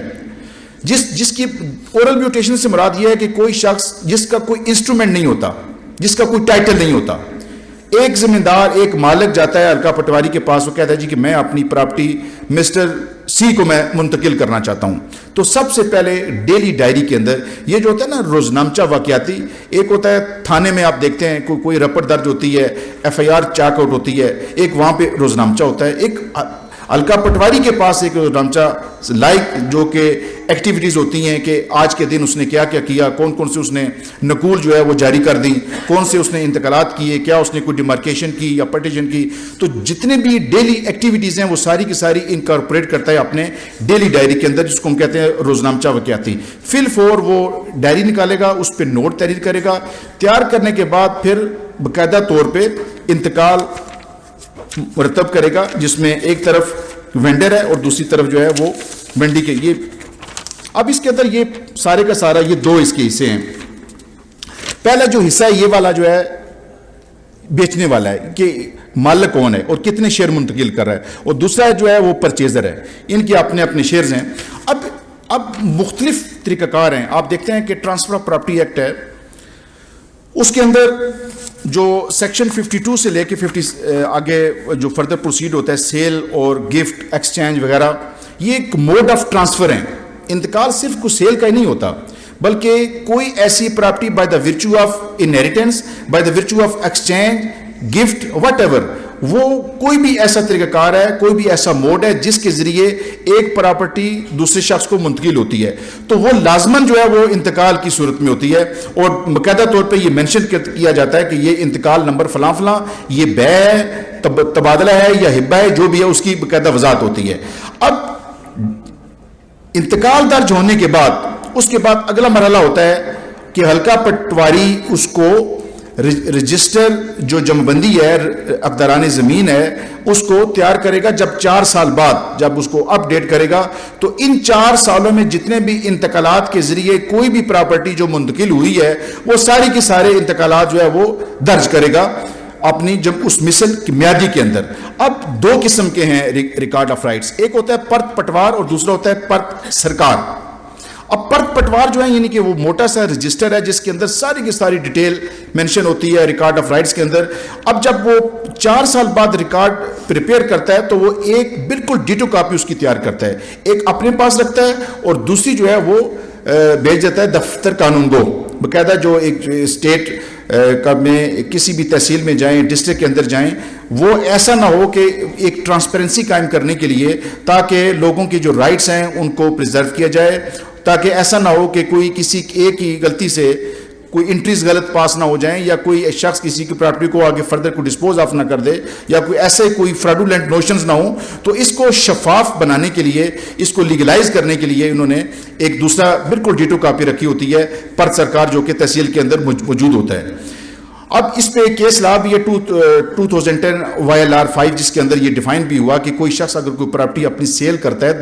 جس کی اورل میوٹیشن سے مراد یہ ہے کہ کوئی شخص جس کا کوئی انسٹرومنٹ نہیں ہوتا, جس کا کوئی ٹائٹل نہیں ہوتا. ایک زمیندار, ایک مالک جاتا ہے حلقہ پٹواری کے پاس, وہ کہتا ہے جی کہ میں اپنی پراپرٹی مسٹر سی کو میں منتقل کرنا چاہتا ہوں. تو سب سے پہلے ڈیلی ڈائری کے اندر یہ جو ہوتا ہے نا روزنامچہ واقعاتی, ایک ہوتا ہے تھانے میں آپ دیکھتے ہیں کوئی رپورٹ درج ہوتی ہے, F I R chalk out ہوتی ہے, ایک وہاں پہ روزنامچہ ہوتا ہے. ایک حلقہ پٹواری کے پاس ایک روزنامچہ لائک جو کہ ایکٹیویٹیز ہوتی ہیں کہ آج کے دن اس نے کیا کیا کیا, کون کون سے اس نے نقول جو ہے وہ جاری کر دیں, کون سے اس نے انتقالات کیے, کیا اس نے کوئی ڈیمارکیشن کی یا پٹیشن کی. تو جتنے بھی ڈیلی ایکٹیویٹیز ہیں وہ ساری کی ساری انکارپوریٹ کرتا ہے اپنے ڈیلی ڈائری کے اندر, جس کو ہم کہتے ہیں روزنامچہ واقعاتی. فل فور وہ ڈائری نکالے گا, اس پہ نوٹ تحریر کرے گا, تیار کرنے کے بعد پھر باقاعدہ طور پہ انتقال مرتب کرے گا, جس میں ایک طرف وینڈر ہے اور دوسری طرف جو ہے وہ منڈی کے. یہ اب اس کے اندر یہ سارے کا سارا یہ دو اس کے حصے ہیں. پہلا جو حصہ ہے یہ والا جو ہے بیچنے والا ہے کہ مالک کون ہے اور کتنے شیئر منتقل کر رہا ہے, اور دوسرا جو ہے وہ پرچیزر ہے, ان کے اپنے اپنے شیئرز ہیں. اب مختلف طریقہ کار ہیں. آپ دیکھتے ہیں کہ ٹرانسفر آف پراپرٹی ایکٹ ہے, اس کے اندر جو سیکشن 52 سے لے کے 50 آگے جو فردر پروسیڈ ہوتا ہے, سیل اور گفٹ ایکسچینج وغیرہ, یہ ایک موڈ آف ٹرانسفر ہیں. انتقال صرف کوئی سیل کا ہی نہیں ہوتا, بلکہ کوئی ایسی property by the virtue of inheritance, by the virtue of exchange, gift, what ever, وہ کوئی بھی ایسا طریقہ کار ہے, کوئی بھی ایسا موڈ ہے جس کے ذریعے ایک پراپرٹی دوسرے شخص کو منتقل ہوتی ہے, تو وہ لازماً جو ہے وہ انتقال کی صورت میں ہوتی ہے. اور باقاعدہ طور پہ یہ مینشن کیا جاتا ہے کہ یہ انتقال نمبر فلاں فلاں, یہ بیع ہے, تبادلہ ہے یا ہبہ ہے, جو بھی ہے اس کی باقاعدہ وضاحت ہوتی ہے. اب انتقال درج ہونے کے بعد اس کے بعد اگلا مرحلہ ہوتا ہے کہ حلقہ پٹواری اس کو رجسٹر جو جمع بندی ہے, اقداران زمین ہے, اس کو تیار کرے گا. جب 4 سال بعد جب اس کو اپ ڈیٹ کرے گا تو ان 4 سالوں میں جتنے بھی انتقالات کے ذریعے کوئی بھی پراپرٹی جو منتقل ہوئی ہے وہ ساری کے سارے انتقالات جو ہے وہ درج کرے گا اپنی جب اس مثل کی میادی کے اندر. اب 2 قسم کے ہیں ریکارڈ آف رائٹس, ایک ہوتا ہے پرت پٹوار اور دوسرا ہوتا ہے پرت سرکار. اب پرت پٹوار جو ہے یعنی کہ وہ موٹا سا رجسٹر ہے جس کے اندر ساری کی ساری ڈیٹیل مینشن ہوتی ہے ریکارڈ آف رائٹس کے اندر. اب جب وہ 4 سال بعد ریکارڈ پریپیئر کرتا ہے تو وہ ایک بالکل ڈیٹو کاپی اس کی تیار کرتا ہے, ایک اپنے پاس رکھتا ہے اور دوسری جو ہے وہ بھیج دیتا ہے دفتر قانون گو. باقاعدہ جو ایک اسٹیٹ میں کسی بھی تحصیل میں جائیں, ڈسٹرکٹ کے اندر جائیں, وہ ایسا نہ ہو کہ ایک ٹرانسپیرنسی قائم کرنے کے لیے تاکہ لوگوں کی جو رائٹس ہیں ان کو پریزرو کیا جائے, تاکہ ایسا نہ ہو کہ کوئی کسی ایک ہی غلطی سے کوئی انٹریز غلط پاس نہ ہو جائیں, یا کوئی شخص کسی کی پراپرٹی کو آگے فردر کو ڈسپوز آف نہ کر دے, یا کوئی ایسے کوئی فراڈولنٹ نوشنز نہ ہوں. تو اس کو شفاف بنانے کے لیے, اس کو لیگلائز کرنے کے لیے انہوں نے ایک دوسرا بالکل ڈیٹو کاپی رکھی ہوتی ہے پرت سرکار, جو کہ تحصیل کے اندر موجود ہوتا ہے. اب اس پہ کیس لا بھی ہے 2010 YLR 5, جس کے اندر یہ ڈیفائن بھی ہوا کہ کوئی شخص اگر کوئی پراپرٹی اپنی سیل کرتا ہے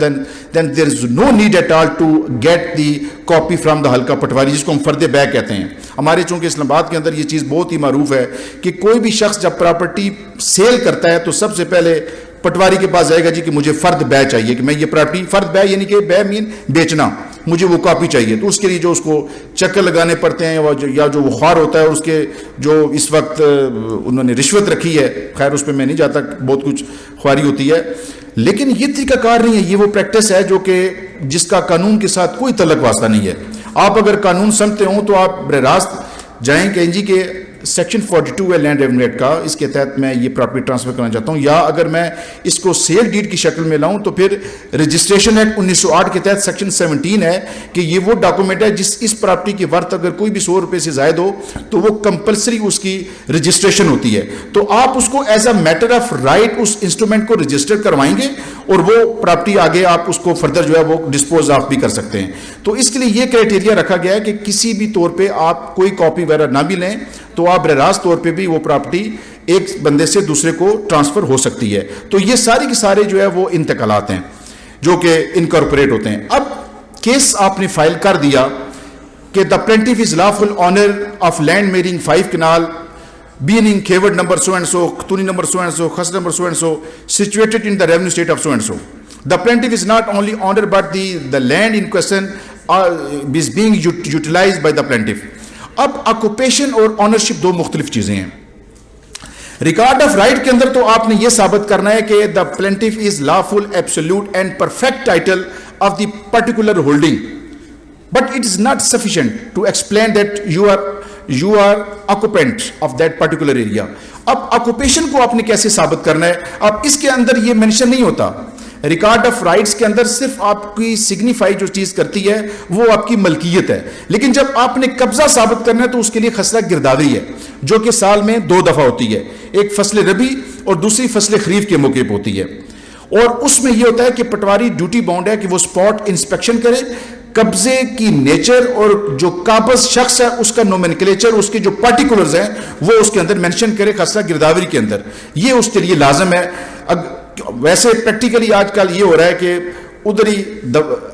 then there is no need at all to get the copy from the حلقہ پٹواری, جس کو ہم فرد بیع کہتے ہیں. ہمارے چونکہ اسلام آباد کے اندر یہ چیز بہت ہی معروف ہے کہ کوئی بھی شخص جب پراپرٹی سیل کرتا ہے تو سب سے پہلے پٹواری کے پاس جائے گا جی کہ مجھے فرد بیع چاہیے, کہ میں یہ پراپرٹی فرد بیع یعنی کہ بیع مین بیچنا, مجھے وہ کاپی چاہیے. تو اس کے لیے جو اس کو چکر لگانے پڑتے ہیں یا جو وہ خوار ہوتا ہے, اس کے جو اس وقت انہوں نے رشوت رکھی ہے, خیر اس پہ میں نہیں جاتا, بہت کچھ خواری ہوتی ہے, لیکن یہ طریقہ کار نہیں ہے. یہ وہ پریکٹس ہے جو کہ جس کا قانون کے ساتھ کوئی تعلق واسطہ نہیں ہے. آپ اگر قانون سمجھتے ہوں تو آپ براہ راست جائیں کہ جی کہ سیکشن 42 ہے لینڈ ریونیو ایکٹ کا, اس کے تحت میں یہ پراپرٹی ٹرانسفر کرنا چاہتا ہوں, یا اگر میں اس کو سیل ڈیڈ کی شکل میں لاؤں تو پھر رجسٹریشن ایکٹ 1908 کے تحت سیکشن 17 ہے کہ یہ وہ ڈاکومنٹ ہے جس اس پراپرٹی کی ورتھ اگر کوئی بھی 100 روپے سے زائد ہو تو وہ کمپلسری اس کی رجسٹریشن ہوتی ہے. تو آپ اس کو as a matter of right اس انسٹرومنٹ کو رجسٹر کروائیں گے اور وہ پراپرٹی آگے آپ اس کو فردر جو ہے وہ ڈسپوز آف بھی کر سکتے ہیں. تو اس کے لیے یہ کرائٹیریا رکھا گیا ہے کہ کسی بھی طور پہ آپ کوئی کاپی وغیرہ نہ بھی لیں تو آپ براہ راست طور پہ بھی وہ پراپرٹی ایک بندے سے دوسرے کو ٹرانسفر ہو سکتی ہے. تو یہ سارے کے سارے جو ہے وہ انتقالات ہیں جو کہ انکارپوریٹ ہوتے ہیں. اب کیس آپ نے فائل کر دیا کہ the plaintiff is lawful owner of land measuring 5 kanal being Khayward number so and so, Ktuni number so and so, Khas number so and so, situated in the revenue state of so and so. The plaintiff is not only owner but the land in question is being utilized by the plaintiff. اب occupation اور ownership دو مختلف چیزیں ہیں. Record of right کے اندر تو آپ نے یہ ثابت کرنا ہے کہ the plaintiff is lawful, absolute and perfect title of the particular holding, but it is not sufficient to explain that you are occupant of that particular area. اب آکوپیشن کو آپ نے کیسے ثابت کرنا ہے؟ اب اس کے اندر یہ مینشن نہیں ہوتا. ریکارڈ آف رائٹس کے اندر صرف آپ کی سگنیفائی جو چیز کرتی ہے وہ آپ کی ملکیت ہے, لیکن جب آپ نے قبضہ ثابت کرنا ہے تو اس کے لیے خسرہ گرداوری ہے جو کہ سال میں 2 دفعہ ہوتی ہے, ایک فصل ربی اور دوسری فصل خریف کے موقع پہ ہوتی ہے. اور اس میں یہ ہوتا ہے کہ پٹواری ڈیوٹی باؤنڈ ہے کہ وہ سپاٹ انسپیکشن کرے, قبضے کی نیچر اور جو قابض شخص ہے اس کا نومنکلیچر, اس کے جو پارٹیکولرز ہیں وہ اس کے اندر مینشن کرے خسرہ گرداوری کے اندر. یہ اس کے لیے لازم ہے. ویسے پریکٹیکلی آج کل یہ ہو رہا ہے کہ ادھر ہی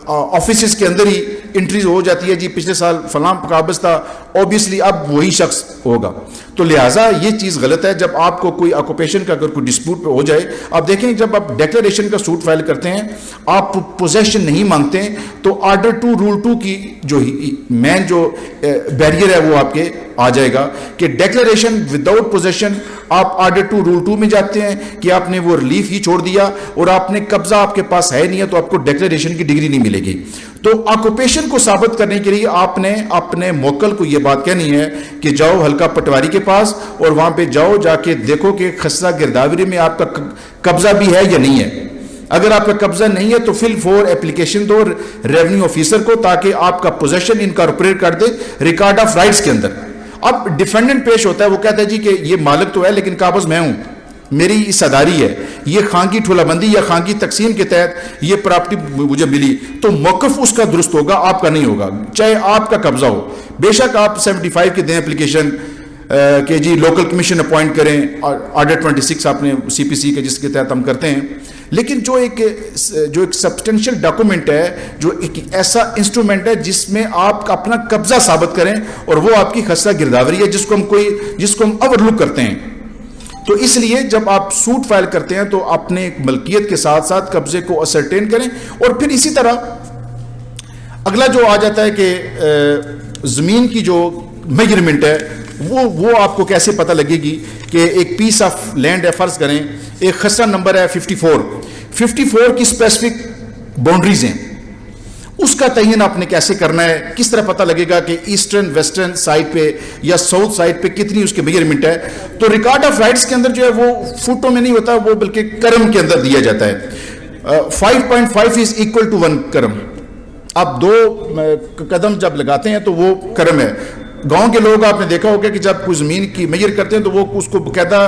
آفیسز کے اندر ہی انٹریز ہو جاتی ہے, جی پچھلے سال فلاں قابض تھا, اوبیسلی اب وہی شخص ہوگا. تو لہٰذا یہ چیز غلط ہے. جب آپ کو کوئی آکوپیشن کا اگر کوئی ڈسپیوٹ ہو جائے, آپ دیکھیں جب آپ ڈیکلیریشن کا سوٹ فائل کرتے ہیں آپ پوزیشن نہیں مانگتے ہیں تو آرڈر 2 رول 2 کی جو مین جو بیریئر ہے وہ آپ کے آ جائے گا کہ ڈیکلیریشن وداؤٹ پوزیشن. آپ آرڈر 2 رول 2 میں جاتے ہیں کہ آپ نے وہ ریلیف ہی چھوڑ دیا اور آپ نے قبضہ آپ کے پاس ہے نہیں ہے تو آپ کو ڈیکلیریشن کی ڈگری نہیں ملے گی. تو آکوپیشن کو ثابت کرنے کے لیے آپ نے اپنے موکل کو یہ بات کہنی ہے کہ جاؤ حلقہ پٹواری کے پاس اور وہاں پہ جاؤ, جا کے دیکھو کہ خسرہ گرداوری میں آپ کا قبضہ بھی ہے یا نہیں ہے. اگر آپ کا قبضہ نہیں ہے تو فل فور اپلیکیشن دو ریونیو آفیسر کو تاکہ آپ کا پوزیشن انکارپوریٹ کر دے ریکارڈ آف رائٹس کے اندر. اب ڈیفینڈنٹ پیش ہوتا ہے, وہ کہتا ہے جی کہ یہ مالک تو ہے لیکن قابض میں ہوں, میری حصہ ہے, یہ خانگی ٹھولہ بندی یا خانگی تقسیم کے تحت یہ پراپرٹی مجھے ملی, تو موقف اس کا درست ہوگا, آپ کا نہیں ہوگا, چاہے آپ کا قبضہ ہو. بے شک آپ 75 کے دیں اپلیکیشن کہ جی لوکل کمیشن اپوائنٹ کریں, آرڈر 26 آپ نے سی پی سی کے جس کے تحت ہم کرتے ہیں, لیکن جو ایک سبسٹینشیل ڈاکومنٹ ہے, جو ایک ایسا انسٹرومنٹ ہے جس میں آپ اپنا قبضہ ثابت کریں اور وہ آپ کی خسرہ گرداوری ہے جس کو ہم اوور لک کرتے ہیں. تو اس لیے جب آپ سوٹ فائل کرتے ہیں تو اپنے ملکیت کے ساتھ ساتھ قبضے کو اسرٹین کریں. اور پھر اسی طرح اگلا جو آ جاتا ہے کہ زمین کی جو میجرمنٹ ہے وہ آپ کو کیسے پتہ لگے گی کہ ایک پیس آف لینڈ ہے, فرض کریں ایک خسرہ نمبر ہے 54 کی اسپیسیفک باؤنڈریز ہیں, اس کا تعین آپ نے کیسے کرنا ہے, کس طرح پتہ لگے گا کہ ایسٹرن ویسٹرن سائڈ پہ یا ساؤتھ سائڈ پہ کتنی اس کے میجرمنٹ ہے. تو ریکارڈ آف رائٹس کے اندر جو ہے وہ فٹوں میں نہیں ہوتا, وہ بلکہ کرم کے اندر دیا جاتا ہے. 5.5 از اکول ٹو 1 کرم. آپ 2 قدم جب لگاتے ہیں تو وہ کرم ہے. گاؤں کے لوگ آپ نے دیکھا ہوگا کہ جب کوئی زمین کی میجر کرتے ہیں تو وہ اس کو باقاعدہ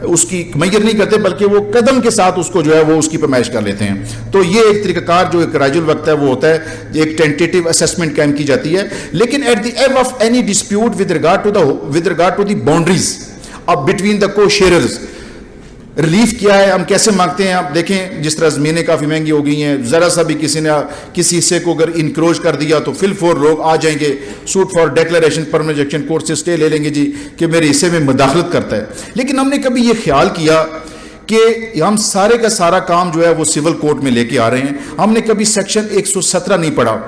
اس کی میجر نہیں کرتے بلکہ وہ قدم کے ساتھ اس کو جو ہے وہ اس کی پیمائش کر لیتے ہیں. تو یہ ایک طریقہ کار جو ایک رائج الوقت ہے وہ ہوتا ہے, ایک ٹینٹیٹیو اسیسمنٹ قائم کی جاتی ہے. لیکن at the ebb of any dispute with regard to the boundaries اب between the co-sharers, relief کیا ہے, ہم کیسے مانگتے ہیں. آپ دیکھیں جس طرح زمینیں کافی مہنگی ہو گئی ہیں, ذرا سا بھی کسی نے کسی حصے کو اگر انکروچ کر دیا تو فل فور لوگ آ جائیں گے, suit for declaration permanent action court سے اسٹے لے لیں گے جی کہ میرے حصے میں مداخلت کرتا ہے. لیکن ہم نے کبھی یہ خیال کیا کہ ہم سارے کا سارا کام جو ہے وہ سول کورٹ میں لے کے آ رہے ہیں. ہم نے کبھی سیکشن 117 نہیں پڑھا,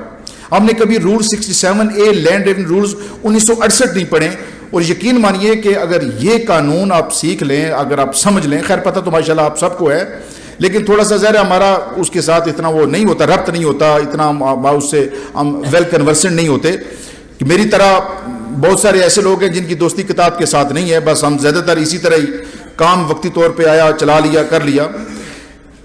ہم نے کبھی role 67A land revenue rules 1968 نہیں پڑھے. اور یقین مانیے کہ اگر یہ قانون آپ سیکھ لیں, اگر آپ سمجھ لیں, خیر پتہ تو ماشاءاللہ آپ سب کو ہے, لیکن تھوڑا سا ظاہر ہمارا اس کے ساتھ اتنا وہ نہیں ہوتا, ربط نہیں ہوتا, اتنا اس سے ہم ویل کنورسنٹ نہیں ہوتے. کہ میری طرح بہت سارے ایسے لوگ ہیں جن کی دوستی کتاب کے ساتھ نہیں ہے, بس ہم زیادہ تر اسی طرح ہی کام وقتی طور پہ آیا چلا لیا کر لیا.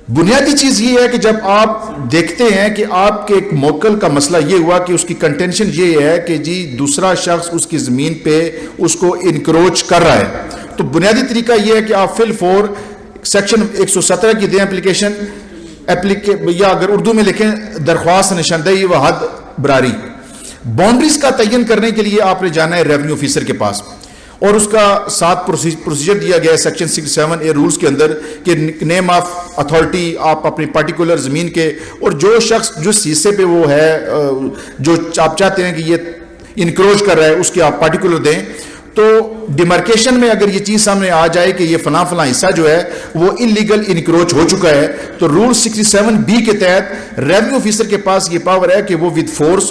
بنیادی چیز یہ ہے کہ جب آپ دیکھتے ہیں کہ آپ کے ایک موکل کا مسئلہ یہ ہوا کہ اس کی کنٹینشن یہ ہے کہ جی دوسرا شخص اس کی زمین پہ اس کو انکروچ کر رہا ہے, تو بنیادی طریقہ یہ ہے کہ آپ فل فور سیکشن 117 کی دیں اپلیکیشن, یا اگر اردو میں لکھیں درخواست نشاندہی و حد براری. باؤنڈریز کا تعین کرنے کے لیے آپ نے جانا ہے ریونیو آفیسر کے پاس, اور اس کا ساتھ پروسیجر دیا گیا ہے سیکشن 67A رولز کے اندر کہ نیم آف اتھارٹی آپ اپنی پارٹیکولر زمین کے, اور جو شخص جس حصے پہ وہ ہے جو آپ چاہتے ہیں کہ یہ انکروچ کر رہا ہے اس کے آپ پارٹیکولر دیں. تو ڈیمارکیشن میں اگر یہ چیز سامنے آ جائے کہ یہ فلاں حصہ جو ہے وہ انلیگل انکروچ ہو چکا ہے, تو رول 67B کے تحت ریونیو آفیسر کے پاس یہ پاور ہے کہ وہ ود فورس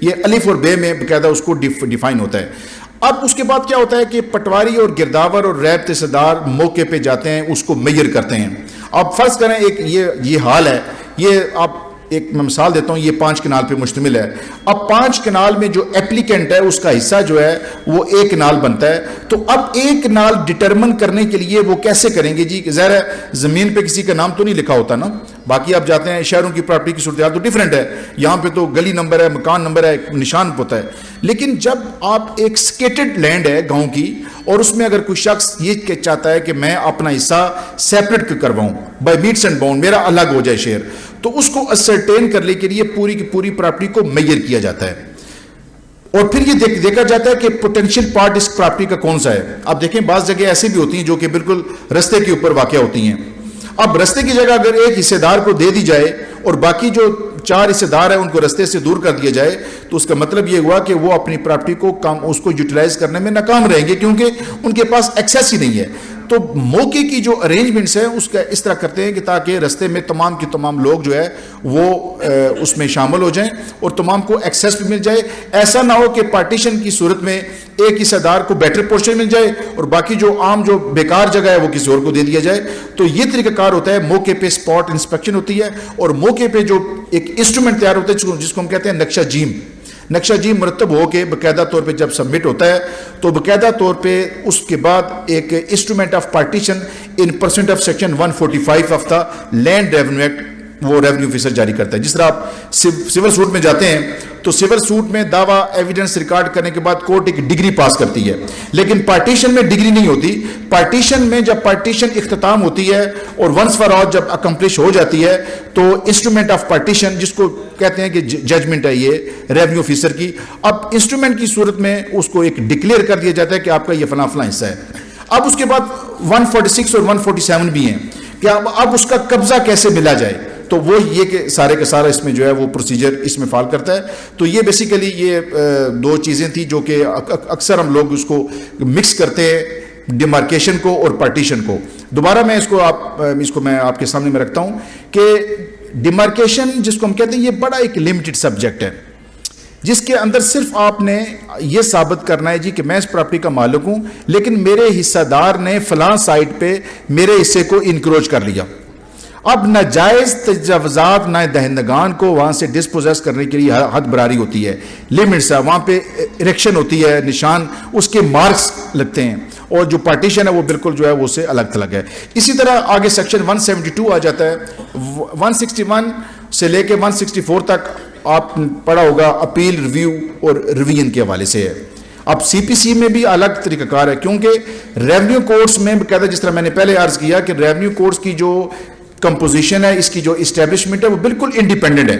یہ الف اور بے میں باقاعدہ اس کو ڈیفائن ہوتا ہے. اب اس کے بعد کیا ہوتا ہے کہ پٹواری اور گرداور اور ریب تحصیلدار موقع پہ جاتے ہیں, اس کو میئر کرتے ہیں. اب فرض کریں ایک یہ حال ہے, یہ آپ ایک میں مثال دیتا ہوں, یہ 5 کنال پہ مشتمل ہے. اب 5 کنال میں جو اپلیکینٹ ہے اس کا حصہ جو ہے وہ 1 کنال بنتا ہے. تو اب 1 کنال ڈٹرمن کرنے کے لیے وہ کیسے کریں گے جی؟ ظاہر ہے زمین پہ کسی کا نام تو نہیں لکھا ہوتا نا, باقی آپ جاتے ہیں شہروں کی پراپرٹی کی صورتحال تو ڈیفرنٹ ہے, یہاں پہ تو گلی نمبر ہے, مکان نمبر ہے, نشان ہوتا ہے. لیکن جب آپ ایک سکیٹڈ لینڈ ہے گاؤں کی, اور اس میں اگر کوئی شخص یہ چاہتا ہے کہ میں اپنا حصہ سیپریٹ کرواؤں, بائی میٹس اینڈ باؤنڈ, میرا الگ ہو جائے شیئر, تو اس کو اسرٹین کرنے کے لیے پوری کی پوری پراپرٹی کو میئر کیا جاتا ہے. اور پھر یہ دیکھا جاتا ہے کہ پوٹینشیل پارٹ اس پراپرٹی کا کون سا ہے. اب دیکھیں بعض جگہ ایسی بھی ہوتی ہیں جو کہ بالکل رستے کے اوپر واقع ہوتی ہیں. اب رستے کی جگہ اگر ایک حصے دار کو دے دی جائے اور باقی جو 4 حصے دار ہیں ان کو رستے سے دور کر دیا جائے, تو اس کا مطلب یہ ہوا کہ وہ اپنی پراپرٹی کو اس کو یوٹیلائز کرنے میں ناکام رہیں گے, کیونکہ ان کے پاس ایکسیس ہی نہیں ہے. تو موقع کی جو ارینجمنٹس ہیں اس کا اس طرح کرتے ہیں کہ تاکہ رستے میں تمام کی تمام لوگ جو ہے وہ اس میں شامل ہو جائیں اور تمام کو ایکسیس بھی مل جائے. ایسا نہ ہو کہ پارٹیشن کی صورت میں ایک حصہ دار کو بیٹر پورشن مل جائے اور باقی جو عام جو بیکار جگہ ہے وہ کسی اور کو دے دیا جائے. تو یہ طریقہ کار ہوتا ہے, موقع پہ اسپاٹ انسپیکشن ہوتی ہے, اور موقع پہ جو ایک انسٹرومنٹ تیار ہوتا ہے جس کو ہم کہتے ہیں نقشہ جیم. نقشہ جیم مرتب ہو کے باقاعدہ طور پہ جب سبمٹ ہوتا ہے تو باقاعدہ طور پہ اس کے بعد ایک instrument of partition in pursuant of section 145 of the land revenue act وہ ریونیو آفیسر جاری کرتا ہے. جس طرح آپ سول سوٹ میں جاتے ہیں تو سول سوٹ میں دعویٰ ایویڈنس ریکارڈ کرنے کے بعد کورٹ ایک ڈگری پاس کرتی ہے, لیکن پارٹیشن میں ڈگری نہیں ہوتی. پارٹیشن میں جب پارٹیشن اختتام ہوتی ہے اور ونس فار آل جب اکمپلش ہو جاتی ہے تو انسٹرومنٹ آف پارٹیشن جس کو کہتے ہیں کہ ججمنٹ ہے یہ ریونیو آفیسر کی, اب انسٹرومنٹ کی صورت میں اس کو ایک ڈکلیئر کر دیا جاتا ہے کہ آپ کا یہ فلاں فلاں حصہ ہے. اب اس کے بعد 146 اور 147 بھی ہیں کہ اب اس کا قبضہ کیسے ملا جائے, تو وہ یہ کہ سارے کا سارا اس میں جو ہے وہ پروسیجر اس میں فال کرتا ہے. تو یہ بیسیکلی یہ 2 چیزیں تھیں جو کہ اکثر ہم لوگ اس کو مکس کرتے ہیں, ڈیمارکیشن کو اور پارٹیشن کو. دوبارہ میں اس کو میں آپ کے سامنے میں رکھتا ہوں کہ ڈیمارکیشن جس کو ہم کہتے ہیں یہ بڑا ایک لمیٹڈ سبجیکٹ ہے, جس کے اندر صرف آپ نے یہ ثابت کرنا ہے جی کہ میں اس پراپرٹی کا مالک ہوں, لیکن میرے حصہ دار نے فلاں سائٹ پہ میرے حصے کو انکروچ کر لیا. اب ناجائز تجاوزات نہ دہندگان کو وہاں سے ڈسپوزیس کرنے کے لیے حد براری ہوتی ہے, لمٹس ہے, وہاں پہ اریکشن ہوتی ہے, نشان اس کے مارکس لگتے ہیں, اور جو پارٹیشن ہے وہ بالکل جو ہے وہ سے الگ تھلگ ہے. اسی طرح آگے سیکشن 172 آ جاتا ہے, 161 سے لے کے 164 تک آپ پڑھا ہوگا اپیل, ریویو اور ریویژن کے حوالے سے ہے. اب سی پی سی میں بھی الگ طریقہ کار ہے, کیونکہ ریونیو کورٹس میں باقاعدہ جس طرح میں نے پہلے عرض کیا کہ ریونیو کورٹس کی جو کمپوزیشن ہے, اس کی جو اسٹیبلشمنٹ ہے وہ بالکل انڈیپینڈنٹ ہے.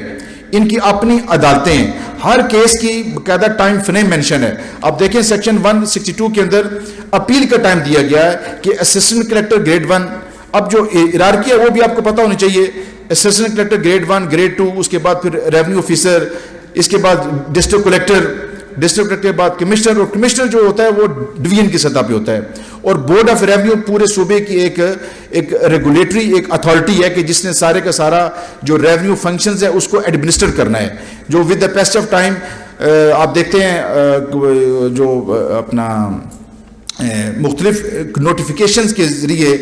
ان کی اپنی عدالتیں ہیں, ہر کیس کی باقاعدہ ٹائم فریم مینشن ہے. اب دیکھیں سیکشن 162 کے اندر اپیل کا ٹائم دیا گیا ہے کہ اسسٹنٹ کلیکٹر گریڈ 1, اب جو ہیرارکی ہے وہ بھی آپ کو پتہ ہونی چاہیے, اسسٹنٹ کلیکٹر گریڈ 1, گریڈ 2, اس کے بعد پھر ریونیو آفیسر, اس کے بعد ڈسٹرکٹ کلیکٹر, ڈسٹرکٹ کلیکٹر کے بعد کمشنر, اور کمشنر جو ہوتا ہے وہ ڈویژن کی سطح پہ ہوتا ہے. اور بورڈ آف ریونیو پورے صوبے کی ایک ریگولیٹری ایک اتھارٹی ہے کہ جس نے سارے کا سارا جو ریونیو فنکشنز ہے اس کو ایڈمنسٹر کرنا ہے, جو with the pace of time آپ دیکھتے ہیں جو اپنا مختلف نوٹیفیکیشنز کے ذریعے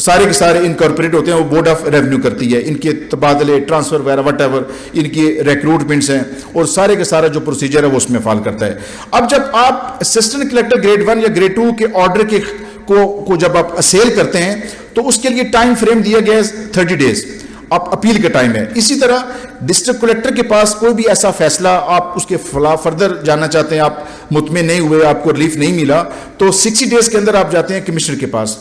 سارے کے سارے انکارپوریٹ ہوتے ہیں, وہ بورڈ آف ریونیو کرتی ہے. ان کے تبادلے, ٹرانسفر وغیرہ وٹ ایور ان کی ریکروٹمنٹس ہیں, اور سارے کے سارا جو پروسیجر ہے وہ اس میں فال کرتا ہے. اب جب آپ اسسٹنٹ کلیکٹر گریڈ 1 یا گریڈ 2 کے آرڈر کے کو جب آپ اسیل کرتے ہیں تو اس کے لیے ٹائم فریم دیا گیا ہے 30 days, اب اپیل کا ٹائم ہے. اسی طرح ڈسٹرکٹ کلیکٹر کے پاس کوئی بھی ایسا فیصلہ آپ اس کے فردر جاننا چاہتے ہیں, آپ مطمئن نہیں ہوئے, آپ کو ریلیف نہیں ملا, تو 60 days کے اندر آپ جاتے ہیں کمشنر کے پاس,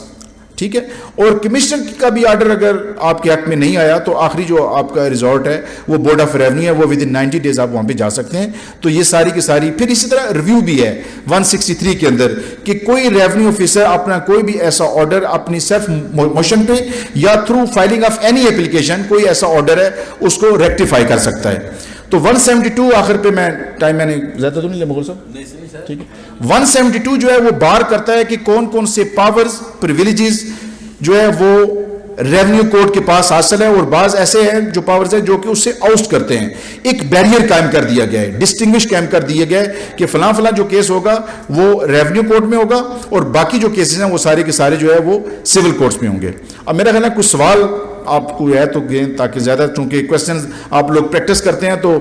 ٹھیک ہے. اور کمشنر کا بھی آرڈر اگر آپ کے حق میں نہیں آیا تو آخری جو آپ کا ریزورٹ ہے وہ بورڈ آف ریونیو ہے, وہ ود ان 90 days آپ وہاں پہ جا سکتے ہیں. تو یہ ساری کی ساری. پھر اسی طرح ریویو بھی ہے 163 کے اندر کہ کوئی ریونیو آفیسر اپنا کوئی بھی ایسا آرڈر اپنی سیلف موشن پہ یا through filing of any application کوئی ایسا آرڈر ہے اس کو ریکٹیفائی کر سکتا ہے. تو 172 آخر پہ میں نے زیادہ تو نہیں لیا مغل صاحب, ٹھیک ہے. 172 جو ہے وہ بار کرتا ہے کہ کون کون سے پاورز, پریویلیجز جو ہے وہ ریونیو کوڈ کے پاس حاصل ہے, اور بعض ایسے ہیں جو پاورز ہیں جو کہ اس سے آؤسٹ کرتے ہیں. ایک بیریئر قائم کر دیا گیا ہے, ڈسٹنگوش قائم کر دیا گیا ہے کہ فلاں فلاں جو کیس ہوگا وہ ریونیو کوڈ میں ہوگا, اور باقی جو کیسز ہیں وہ سارے کے سارے جو ہے وہ سول کورٹس میں ہوں گے. اب میرا خیال ہے کچھ سوال آپ کو ہے تو گئے, تاکہ زیادہ, چونکہ کویسچنز آپ لوگ پریکٹس کرتے ہیں تو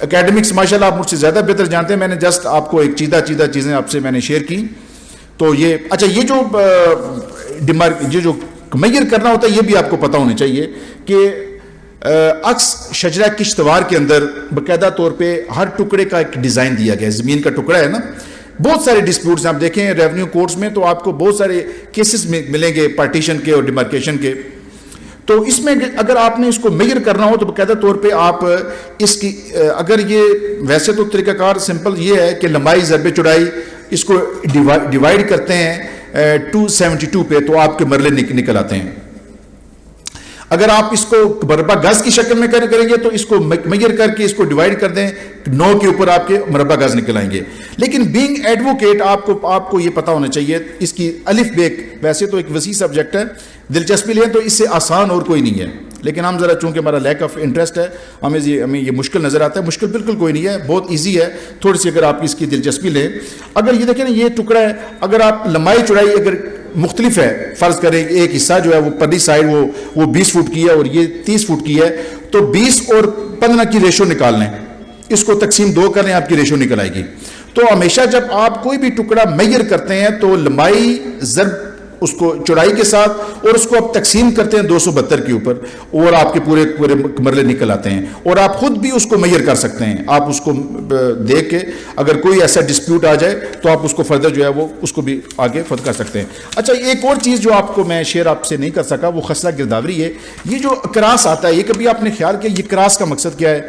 اکیڈمکس ماشاءاللہ آپ مجھ سے زیادہ بہتر جانتے ہیں. میں نے جسٹ آپ کو ایک چیدہ چیزیں آپ سے میں نے شیئر کی. تو یہ اچھا, یہ جو میئر کرنا ہوتا ہے یہ بھی آپ کو پتہ ہونا چاہیے کہ عکس شجرہ کشتوار کے اندر باقاعدہ طور پہ ہر ٹکڑے کا ایک ڈیزائن دیا گیا ہے. زمین کا ٹکڑا ہے نا, بہت سارے ڈسپیوٹس آپ دیکھیں ریونیو کورٹس میں تو آپ کو بہت سارے کیسز ملیں گے پارٹیشن کے اور ڈیمارکیشن کے. تو اس میں اگر آپ نے اس کو میئر کرنا ہو تو باقاعدہ طور پہ آپ اس کی, اگر یہ ویسے تو طریقہ کار سمپل یہ ہے کہ لمبائی ضرب چوڑائی اس کو ڈیوائڈ کرتے ہیں 272 پہ, تو آپ کے مرلے نکل آتے ہیں. اگر آپ اس کو مربع گز کی شکل میں کریں گے تو اس کو میئر کر کے اس کو ڈیوائڈ کر دیں 9 کے اوپر آپ کے مربع گز نکل آئیں گے. لیکن بینگ ایڈوکیٹ آپ کو یہ پتہ ہونا چاہیے اس کی الف بے, ویسے تو ایک وسیع سبجیکٹ ہے, دلچسپی لیں تو اس سے آسان اور کوئی نہیں ہے, لیکن ہم ذرا چونکہ ہمارا لیک آف انٹرسٹ ہے ہمیں یہ مشکل نظر آتا ہے. مشکل بالکل کوئی نہیں ہے, بہت ایزی ہے, تھوڑی سی اگر آپ اس کی دلچسپی لیں. اگر یہ دیکھیں نا یہ ٹکڑا ہے, اگر آپ لمبائی چوڑائی اگر مختلف ہے, فرض کریں ایک حصہ جو ہے وہ پرلی سائڈ وہ 20 فٹ کی ہے اور یہ 30 فٹ کی ہے, تو 20 اور 15 کی ریشو نکال لیں, اس کو تقسیم 2 کریں, آپ کی ریشو نکل آئے گی. تو ہمیشہ جب آپ کوئی بھی ٹکڑا میئر کرتے ہیں تو لمبائی ضرب اس کو چوڑائی کے ساتھ اور اس کو آپ تقسیم کرتے ہیں 272 کے اوپر, اور آپ کے پورے مرلے نکل آتے ہیں. اور آپ خود بھی اس کو میئر کر سکتے ہیں, آپ اس کو دیکھ کے اگر کوئی ایسا ڈسپیوٹ آ جائے تو آپ اس کو فردر جو ہے وہ اس کو بھی آگے فرد کر سکتے ہیں. اچھا, ایک اور چیز جو آپ کو میں شیئر آپ سے نہیں کر سکا وہ خصلہ گرداوری ہے. یہ جو کراس آتا ہے, یہ کبھی آپ نے خیال کیا یہ کراس کا مقصد کیا ہے؟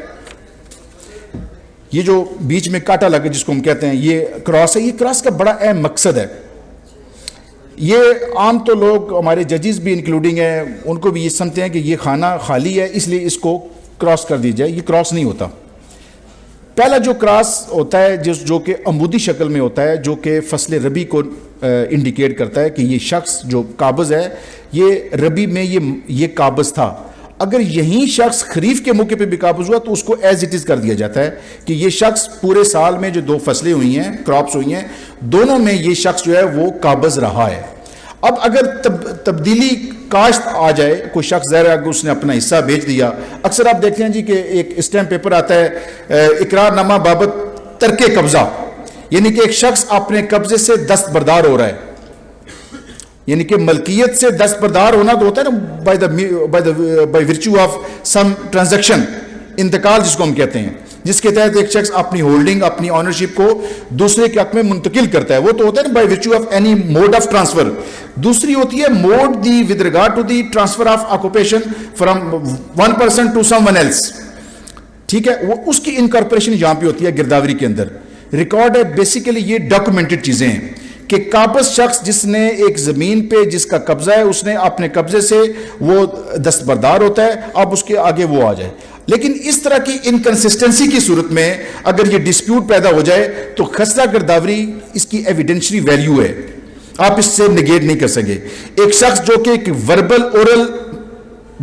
یہ جو بیچ میں کانٹا لگے جس کو ہم کہتے ہیں یہ کراس ہے, یہ کراس کا بڑا اہم مقصد ہے. یہ عام تو لوگ ہمارے ججز بھی انکلوڈنگ ہیں ان کو بھی یہ سمجھتے ہیں کہ یہ خانہ خالی ہے اس لیے اس کو کراس کر دی جائے. یہ کراس نہیں ہوتا. پہلا جو کراس ہوتا ہے جو کہ عمودی شکل میں ہوتا ہے, جو کہ فصل ربی کو انڈیکیٹ کرتا ہے کہ یہ شخص جو قابض ہے یہ ربی میں یہ قابض تھا. اگر یہی شخص خریف کے موقع پہ بھی قابض ہوا تو اس کو ایز اٹ از کر دیا جاتا ہے کہ یہ شخص پورے سال میں جو 2 فصلیں ہوئی ہیں, کراپس ہوئی ہیں, دونوں میں یہ شخص جو ہے وہ قابض رہا ہے. اب اگر تبدیلی کاشت آ جائے, کوئی شخص ظاہر ہے اس نے اپنا حصہ بیچ دیا, اکثر آپ دیکھتے ہیں جی کہ ایک اسٹیمپ پیپر آتا ہے اقرار نامہ بابت ترک قبضہ, یعنی کہ ایک شخص اپنے قبضے سے دستبردار ہو رہا ہے. یعنی کہ ملکیت سے دستبردار ہونا تو ہوتا ہے نا by virtue of some transaction, انتقال جس کو ہم کہتے ہیں, جس کے تحت ایک شخص اپنی ہولڈنگ اپنی آنرشپ کو دوسرے کے حق میں منتقل کرتا ہے. وہ تو ہوتا ہے نا by virtue of any mode of transfer. دوسری ہوتی ہے mode the with regard to the transfer of occupation from one person to someone else. ٹھیک ہے, وہ اس کی انکارپوریشن یہاں پہ ہوتی ہے گرداوری کے اندر. ریکارڈ ہے بیسیکلی یہ ڈاکومنٹڈ چیزیں ہیں کہ قابض شخص جس نے ایک زمین پہ جس کا قبضہ ہے اس نے اپنے قبضے سے وہ دستبردار ہوتا ہے, اب اس کے آگے وہ آ جائے. لیکن اس طرح کی انکنسسٹنسی کی صورت میں اگر یہ ڈسپیوٹ پیدا ہو جائے تو خصلہ گرداوری اس کی ایویڈنشری ویلیو ہے, آپ اس سے نگیٹ نہیں کر سکے. ایک شخص جو کہ ایک وربل اورل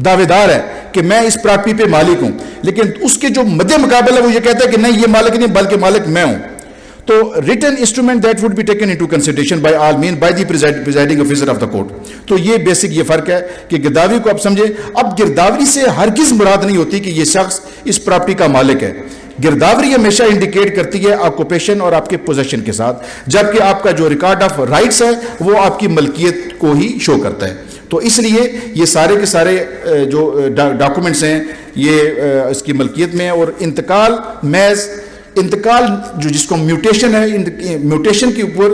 دعوے دار ہے کہ میں اس پراپرٹی پہ مالک ہوں, لیکن اس کے جو مد مقابل ہے وہ یہ کہتا ہے کہ نہیں یہ مالک نہیں بلکہ مالک میں ہوں, تو written instrument that would be taken into consideration by all means by the presiding officer of the court. تو یہ بیسک یہ فرق ہے کہ گرداوری کو آپ سمجھیں. اب گرداوری سے ہرگز مراد نہیں ہوتی کہ یہ شخص اس پراپرٹی کا مالک ہے. گرداوری ہمیشہ انڈیکیٹ کرتی ہے آکوپیشن اور آپ کے پوزیشن کے ساتھ, جبکہ آپ کا جو ریکارڈ آف رائٹس ہے وہ آپ کی ملکیت کو ہی شو کرتا ہے. تو اس لیے یہ سارے کے سارے جو ڈاکومنٹس ہیں یہ اس کی ملکیت میں, اور انتقال محض انتقال جو جس کو میوٹیشن ہے, میوٹیشن کے اوپر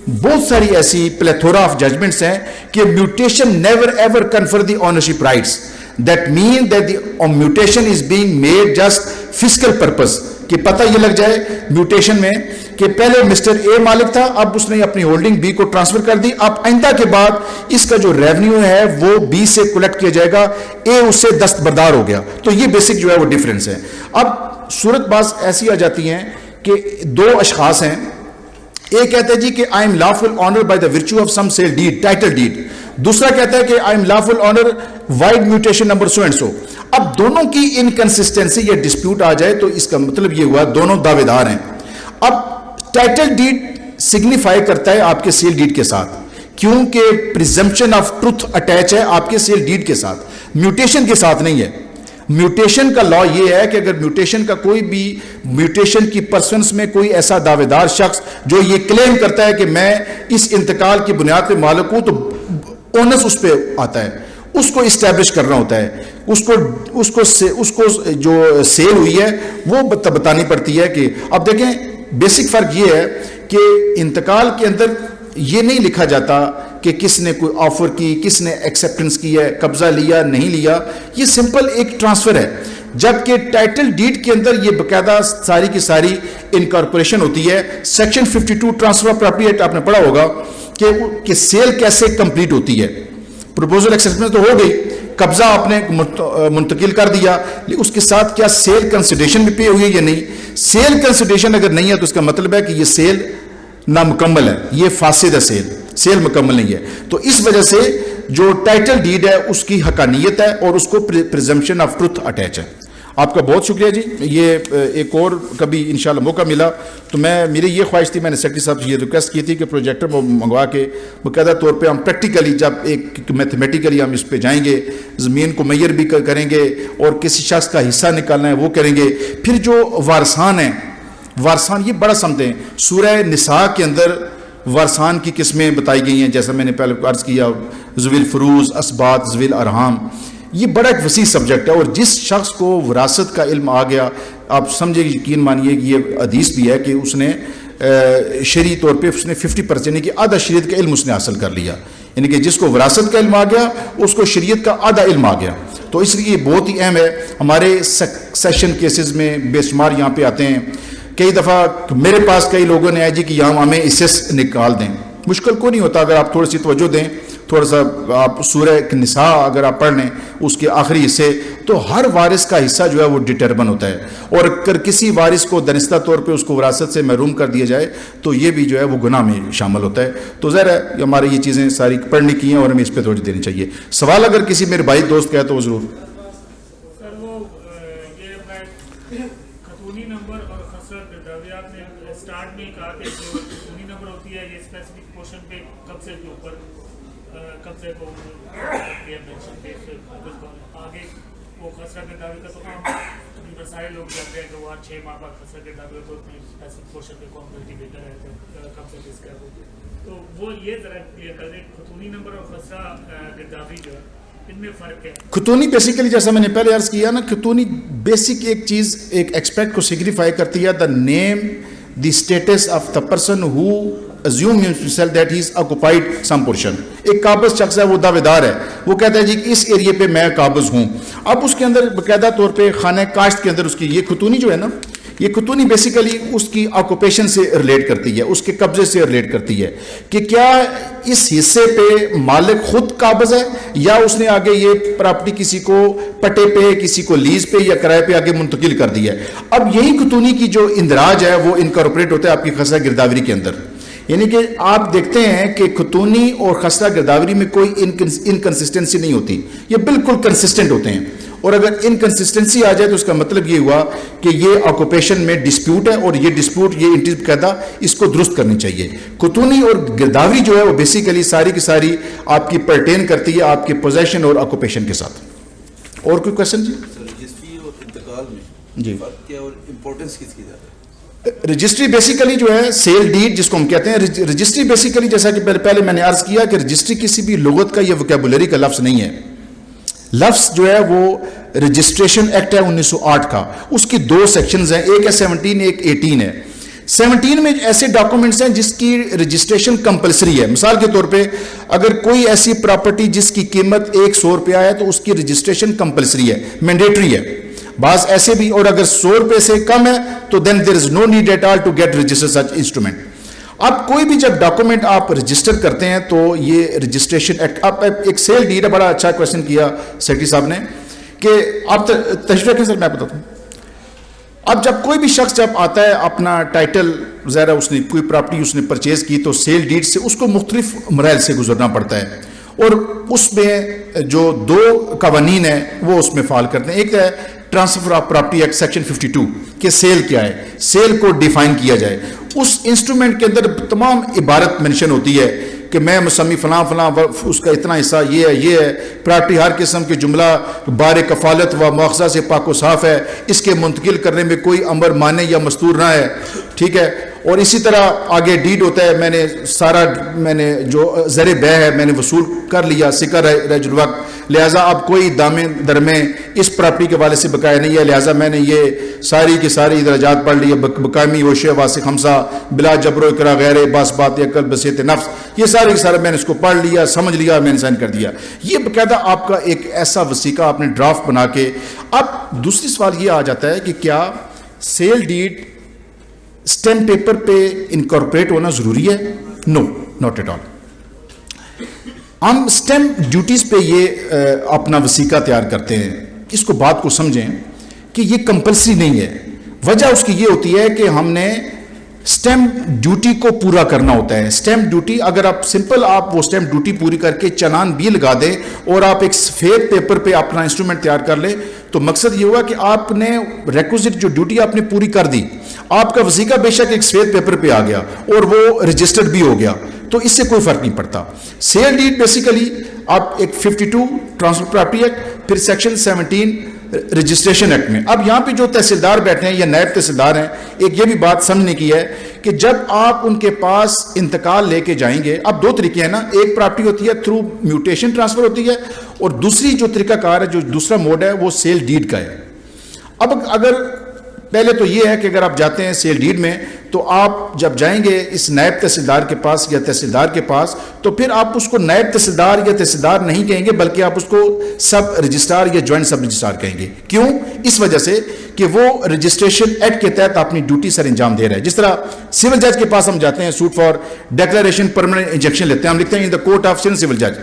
بہت ساری ایسی پلیتھورا آف ججمنٹس ہیں کہ mutation never ever confer the ownership rights. That mean that the mutation is being made just physical purpose, کہ پتہ یہ لگ جائے میوٹیشن میں کہ پہلے مسٹر اے مالک تھا, اب اس نے اپنی ہولڈنگ بی کو ٹرانسفر کر دی, اب آئندہ کے بعد اس کا جو ریونیو ہے وہ بی سے کلیکٹ کیا جائے گا, اے اس سے دستبردار ہو گیا. تو یہ بیسک جو ہے وہ ڈیفرنس ہے. اب صورت بعض ایسی آ جاتی ہیں کہ 2 اشخاص ہیں, ایک کہتے ہیں جی کہ I am lawful owner by the virtue of some sale deed title deed, دوسرا کہتا ہے کہ I am lawful owner vide mutation number so and so. اب دونوں کی انکنسسٹنسی یا ڈسپیوٹ آ جائے تو اس کا مطلب یہ ہوا دونوں دعوے دار ہیں. اب ٹائٹل ڈیڈ سگنیفائی کرتا ہے آپ کے سیل ڈیڈ کے ساتھ, کیونکہ پریزمپشن آف ٹروتھ اٹیچ ہے آپ کے سیل ڈیڈ کے ساتھ, میوٹیشن کے ساتھ نہیں ہے. میوٹیشن کا لا یہ ہے کہ اگر میوٹیشن کا کوئی بھی میوٹیشن کی پرسنس میں کوئی ایسا دعوے دار شخص جو یہ کلیم کرتا ہے کہ میں اس انتقال کی بنیاد پہ مالک ہوں, تو اونس اس پہ آتا ہے, اس کو اسٹیبلش کرنا ہوتا ہے, اس کو جو سیل ہوئی ہے وہ بتانی پڑتی ہے. کہ اب دیکھیں بیسک فرق یہ ہے کہ انتقال کے اندر یہ نہیں لکھا جاتا کہ کس نے کوئی آفر کی, کس نے ایکسیپٹنس کی ہے, قبضہ لیا نہیں لیا, یہ سمپل ایک ٹرانسفر ہے. جبکہ ٹائٹل ڈیڈ کے اندر یہ باقاعدہ ساری کی ساری انکارپوریشن ہوتی ہے. Section 52 transfer of property act آپ نے پڑھا ہوگا کہ سیل کیسے کمپلیٹ ہوتی ہے. پروپوزل ایکسیپٹنس تو ہو گئی, قبضہ آپ نے منتقل کر دیا, اس کے ساتھ کیا سیل کنسیڈریشن بھی پے ہوئی ہے یا نہیں. سیل کنسیڈریشن اگر نہیں ہے تو اس کا مطلب ہے کہ یہ سیل نامکمل ہے, یہ فاسد ہے, سیل مکمل نہیں ہے. تو اس وجہ سے جو ٹائٹل ڈیڈ ہے اس کی حقانیت ہے اور اس کو پریزمپشن آف ٹروتھ اٹیچ ہے. آپ کا بہت شکریہ جی. یہ ایک اور کبھی انشاءاللہ موقع ملا تو میری یہ خواہش تھی, میں نے سیکرٹری صاحب سے یہ ریکویسٹ کی تھی کہ پروجیکٹر منگوا کے باقاعدہ طور پہ ہم پریکٹیکلی جب ایک میتھمیٹیکلی ہم اس پہ جائیں گے, زمین کو میئر بھی کریں گے اور کسی شخص کا حصہ نکالنا ہے وہ کریں گے. پھر جو وارثان ہیں, وارثان یہ بڑا سمجھتے ہیں. سورہ نساء کے اندر وارثان کی قسمیں بتائی گئی ہیں, جیسا میں نے پہلے عرض کیا, ذوی الفروض, اسباط, ذوی الارحام. یہ بڑا ایک وسیع سبجیکٹ ہے, اور جس شخص کو وراثت کا علم آ گیا, آپ سمجھے, یقین مانیے کہ یہ حدیث بھی ہے کہ اس نے شرعی طور پہ اس نے 50% یعنی کہ آدھا شریعت کا علم اس نے حاصل کر لیا. یعنی کہ جس کو وراثت کا علم آ گیا اس کو شریعت کا آدھا علم آ گیا. تو اس لیے یہ بہت ہی اہم ہے. ہمارے سیشن کیسز میں بے شمار یہاں پہ آتے ہیں. کئی دفعہ میرے پاس کئی لوگوں نے آیا جی کہ یہاں ہمیں اسے نکال دیں. مشکل کو نہیں ہوتا اگر آپ تھوڑی سی توجہ دیں, تھوڑا سا آپ سورہ نساء اگر آپ پڑھ لیں اس کے آخری حصے, تو ہر وارث کا حصہ جو ہے وہ ڈٹرمن ہوتا ہے. اور اگر کسی وارث کو دانستہ طور پہ اس کو وراثت سے محروم کر دیا جائے تو یہ بھی جو ہے وہ گناہ میں شامل ہوتا ہے. تو ظاہر ہے ہماری یہ چیزیں ساری پڑھنے کی ہیں اور ہمیں اس پہ توجہ دینی چاہیے. سوال اگر کسی میرے بھائی دوست کا ہے تو وہ ضرور. سارے لوگ جانتے ہیں کہ وہ 6 ماہ بعد خسرہ کے دعوے کو پورشن پہ کون کلٹیویٹر ہے کب سے کس کا ہو. تو وہ یہ ذرا کلیئر کر دیں خطونی نمبر اور خسرہ گردابی جو ہے ان میں فرق ہے. خطونی بیسیکلی جیسا میں نے پہلے عرض کیا نا, خطونی بیسک ایک چیز ایک ایکسپیکٹ کو سگنیفائی کرتی ہے, the name, the status of the person who assume himself that he is occupied some portion. ایک قابض شخص ہے, وہ دعوے دار ہے, وہ کہتا ہے جی کہ اس ایریے پہ میں قابض ہوں. اب اس کے اندر باقاعدہ طور پہ خانہ کاشت کے اندر اس کی یہ خطونی جو ہے نا, یہ خطونی بیسیکلی اس کی آکوپیشن سے ریلیٹ کرتی ہے, اس کے قبضے سے ریلیٹ کرتی ہے کہ کیا اس حصے پہ مالک خود قابض ہے یا اس نے آگے یہ پراپرٹی کسی کو پٹے پہ, کسی کو لیز پہ یا کرائے پہ آگے منتقل کر دی ہے. اب یہی خطونی کی جو اندراج ہے وہ انکارپوریٹ ہوتا ہے آپ کی خسرہ گرداوری کے اندر. یعنی کہ آپ دیکھتے ہیں کہ خطونی اور خسرہ گرداوری میں کوئی انکنسسٹنسی نہیں ہوتی, یہ بالکل کنسسٹنٹ ہوتے ہیں. اور اگر انکنسسٹنسی آ جائے تو اس کا مطلب یہ ہوا کہ یہ آکوپیشن میں ڈسپیوٹ ہے, اور یہ ڈسپیوٹ یہ انٹری قاعدہ اس کو درست کرنی چاہیے. خطونی اور گرداوری جو ہے وہ بیسیکلی ساری کی ساری آپ کی پرٹین کرتی ہے آپ کے پوزیشن اور آکوپیشن کے ساتھ. اور کوئی کوشچن جی؟ رجسٹری اور انتقال میں جی فرق کیا اور امپورٹنس کس کی زیادہ ہے؟ رجسٹری بیسیکلی جو ہے سیل ڈیڈ جس کو ہم کہتے ہیں, رجسٹری بیسیکلی جیسا کہ پہلے میں نے عرض کیا کہ رجسٹری کسی بھی لغت کا یا وکیبولری کا لفظ نہیں ہے. لفظ جو ہے وہ رجسٹریشن ایکٹ ہے 1908 کا, اس کی 2 سیکشنز ہیں, ایک ہے 17 ایک 18 ہے. 17 میں ایسے ڈاکومنٹس ہیں جس کی رجسٹریشن کمپلسری ہے. مثال کے طور پہ اگر کوئی ایسی پراپرٹی جس کی قیمت 100 روپیہ ہے تو اس کی رجسٹریشن کمپلسری ہے, مینڈیٹری ہے. بعض ایسے بھی, اور اگر 100 روپے سے کم ہے تو then there is no need at all to get register such instrument. اب کوئی بھی جب ڈاکومنٹ آپ رجسٹر کرتے ہیں تو یہ رجسٹریشن ایکٹ. آپ ایک سیل ڈیڈ, بڑا اچھا کویشچن کیا سیکرٹری صاحب نے کہ آپ تشریح رکھیں سر, میں بتاتا ہوں. اب جب کوئی بھی شخص جب آتا ہے اپنا ٹائٹل, ظاہر اس نے کوئی پراپرٹی اس نے پرچیز کی تو سیل ڈیڈ سے اس کو مختلف مراحل سے گزرنا پڑتا ہے, اور اس میں جو دو قوانین ہیں وہ اس میں فال کرتے ہیں. ایک ہے transfer of property act section 52 کہ سیل کیا ہے, سیل کو ڈیفائن کیا جائے. اس انسٹرومنٹ کے اندر تمام عبارت منشن ہوتی ہے کہ میں مسمی فلاں فلاں اس کا اتنا حصہ یہ ہے پراپرٹی ہر قسم کے جملہ بار کفالت و مواخذہ سے پاک و صاف ہے, اس کے منتقل کرنے میں کوئی امر مانع یا مستور نہ ہے. ٹھیک ہے. اور اسی طرح آگے ڈیڈ ہوتا ہے, میں نے جو زر بے ہے میں نے وصول کر لیا سکر رج الوقت, لہٰذا اب کوئی دامے درمے اس پراپرٹی کے والے سے بقایا نہیں ہے, لہٰذا میں نے یہ ساری کی ساری درجات پڑھ لی ہے, بقامی وشے واسق خمسہ بلا جبر و اکرا غیر باس بات عقل بصیت نفس, یہ سارے کے سارے میں نے اس کو پڑھ لیا سمجھ لیا میں نے سائن کر دیا. یہ باقاعدہ آپ کا ایک ایسا وثیقہ آپ نے ڈرافٹ بنا کے. اب دوسری سوال یہ آ جاتا ہے کہ کیا سیل ڈیڈ اسٹیمپ پیپر پہ انکارپوریٹ ہونا ضروری ہے؟ نو, ناٹ ایٹ آل. ہم اسٹیمپ ڈیوٹیز پہ یہ اپنا وثیقہ تیار کرتے ہیں. اس کو بات کو سمجھیں کہ یہ کمپلسری نہیں ہے. وجہ اس کی یہ ہوتی ہے کہ ہم نے اسٹیمپ ڈیوٹی کو پورا کرنا ہوتا ہے. اسٹیمپ ڈیوٹی اگر آپ سمپل آپ وہ اسٹیمپ ڈیوٹی پوری کر کے چلان بھی لگا دیں اور آپ ایک سفید پیپر پہ اپنا انسٹرومنٹ تیار کر لیں تو مقصد یہ ہوا کہ آپ نے ریکوزٹ جو ڈیوٹی آپ نے پوری کر دی, آپ کا وثیقہ بے شک ایک سفید پیپر پہ آ گیا اور وہ رجسٹرڈ بھی ہو گیا, تو اس سے کوئی فرق نہیں پڑتا. سیل ڈیڈ بیسیکلی آپ ایک 52 ٹرانسفر پراپرٹی ایکٹ, پھر سیکشن 17 رجسٹریشن ایکٹ میں. اب یہاں پہ جو تحصیلدار بیٹھے ہیں یا نائب تحصیلدار ہیں, ایک یہ بھی بات سمجھنے کی ہے کہ جب آپ ان کے پاس انتقال لے کے جائیں گے, اب دو طریقے ہیں نا, ایک پراپرٹی ہوتی ہے تھرو میوٹیشن ٹرانسفر ہوتی ہے, اور دوسری جو طریقہ کار ہے جو دوسرا موڈ ہے وہ سیل ڈیڈ کا ہے. اب اگر پہلے تو یہ ہے کہ اگر آپ جاتے ہیں سیل ڈیڈ میں تو آپ جب جائیں گے اس نائب تحصیلدار کے پاس یا تحصیلدار کے پاس تو پھر آپ اس کو نائب تحصیلدار یا تحصیلدار نہیں کہیں گے بلکہ آپ اس کو سب رجسٹرار یا جوائنٹ سب رجسٹرار کہیں گے. کیوں؟ اس وجہ سے کہ وہ رجسٹریشن ایکٹ کے تحت اپنی ڈیوٹی سر انجام دے رہا ہے. جس طرح سول جج کے پاس ہم جاتے ہیں suit for declaration permanent injunction لیتے ہیں, ہم لکھتے ہیں in the court of civil جج.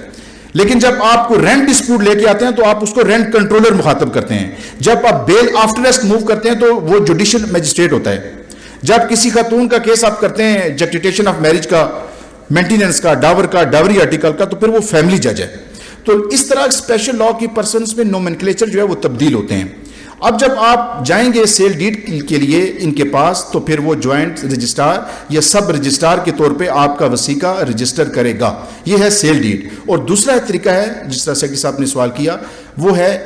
لیکن جب آپ کو رینٹ ڈسپیوٹ لے کے آتے ہیں تو آپ اس کو رینٹ کنٹرولر مخاطب کرتے ہیں. جب آپ بیل آفٹر ریسٹ موو کرتے ہیں تو وہ جوڈیشل میجسٹریٹ ہوتا ہے. جب کسی خاتون کا کیس آپ کرتے ہیں جسٹیفیکیشن آف میرج کا, مینٹیننس کا, ڈاوری آرٹیکل کا, تو پھر وہ فیملی جج ہے. تو اس طرح اسپیشل لا کی پرسنس میں نومنکلیچر جو ہے وہ تبدیل ہوتے ہیں. اب جب آپ جائیں گے سیل ڈیڈ کے لیے ان کے پاس تو پھر وہ جوائنٹ رجسٹرار یا سب رجسٹرار کے طور پہ آپ کا وثیقہ رجسٹر کرے گا. یہ ہے سیل ڈیڈ. اور دوسرا طریقہ ہے جس طرح سیکرٹری صاحب نے سوال کیا, وہ ہے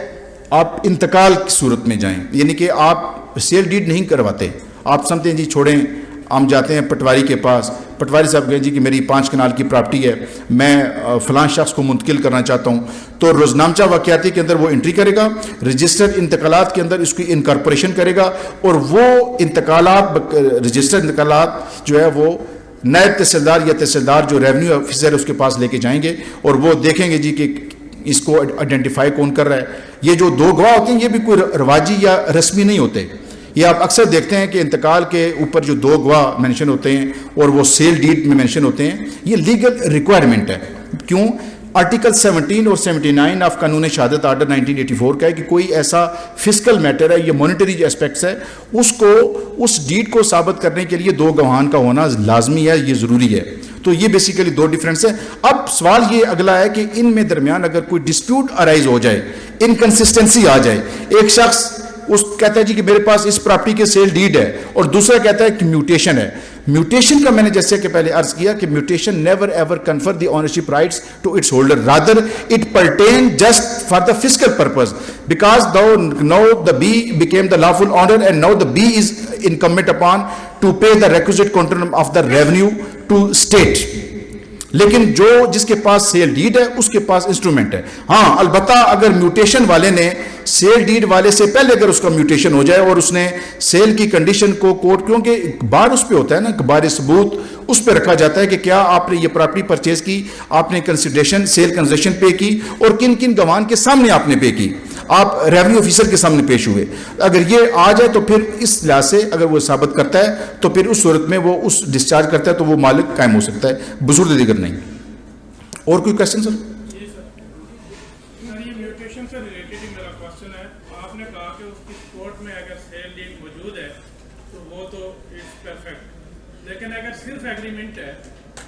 آپ انتقال کی صورت میں جائیں, یعنی کہ آپ سیل ڈیڈ نہیں کرواتے, آپ سمجھتے ہیں جی چھوڑیں, ہم جاتے ہیں پٹواری کے پاس, پٹواری صاحب کہیں جی کہ میری 5 کنال کی پراپرٹی ہے, میں فلاں شخص کو منتقل کرنا چاہتا ہوں, تو روزنامچہ واقعاتی کے اندر وہ انٹری کرے گا, رجسٹر انتقالات کے اندر اس کی انکارپوریشن کرے گا, اور وہ انتقالات رجسٹر انتقالات جو ہے وہ نائب تحصیلدار یا تحصیلدار جو ریونیو آفیسر ہے اس کے پاس لے کے جائیں گے, اور وہ دیکھیں گے جی کہ اس کو آئیڈینٹیفائی کون کر رہا ہے. یہ جو 2 گواہ ہوتے ہیں یہ بھی کوئی رواجی یا رسمی نہیں ہوتے. یہ آپ اکثر دیکھتے ہیں کہ انتقال کے اوپر جو 2 گواہ مینشن ہوتے ہیں اور وہ سیل ڈیڈ میں مینشن ہوتے ہیں, یہ لیگل ریکوائرمنٹ ہے. کیوں؟ آرٹیکل 17 اور 79 آف قانون شہادت آرڈر 1984 کا ہے کہ کوئی ایسا فسکل میٹر ہے یا مانیٹری جو اسپیکٹس ہے اس ڈیڈ کو ثابت کرنے کے لیے 2 گواہان کا ہونا لازمی ہے, یہ ضروری ہے. تو یہ بیسیکلی 2 ڈیفرنس ہے. اب سوال یہ اگلا ہے کہ ان میں درمیان اگر کوئی ڈسپیوٹ ارائز ہو جائے, انکنسسٹنسی آ جائے, ایک شخص اس کہتا ہے جی کہ میرے پاس اس پراپرٹی کے سیل ڈیڈ ہے اور دوسرا کہتا ہے کہ میوٹیشن ہے. میوٹیشن کا میں نے جیسے کہ پہلے عرض کیا کہ mutation never ever confer the ownership rights to its holder, rather it pertain just for the fiscal purpose, because now the B became the lawful owner and now the B is incumbent upon to pay the requisite quantum of the revenue to state. لیکن جو جس کے پاس cell dead ہے اس کے پاس instrument ہے. ہاں البتہ اگر میوٹیشن والے نے سیل ڈیڈ والے سے پہلے اگر اس کا میوٹیشن ہو جائے اور اس نے سیل کی کنڈیشن کو کورٹ, کیونکہ بار اس پہ ہوتا ہے نا, بار ثبوت اس پہ رکھا جاتا ہے کہ کیا آپ نے یہ پراپرٹی پرچیز کی, آپ نے کنسیڈریشن سیل کنسیشن پے کی اور کن کن گواہان کے سامنے آپ نے پے کی, آپ ریونیو آفیسر کے سامنے پیش ہوئے. اگر یہ آ جائے تو پھر اس لحاظ سے اگر وہ ثابت کرتا ہے تو پھر اس صورت میں وہ اس ڈسچارج کرتا ہے تو وہ مالک قائم ہو سکتا ہے, بزرگ دیگر نہیں. اور کوئی کوشچن سر؟ جی سر, یہ میوٹیشن سے ریلیٹڈ ہی میرا کوشچن ہے. آپ نے کہا کہ اس کی کورٹ میں اگر سیل ڈیڈ موجود ہے تو وہ تو اٹس پرفیکٹ, لیکن اگر صرف ایگریمنٹ ہے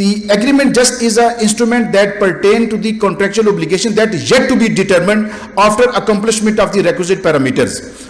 The agreement just is an instrument that pertain to the contractual obligation that is yet to be determined after accomplishment of the requisite parameters.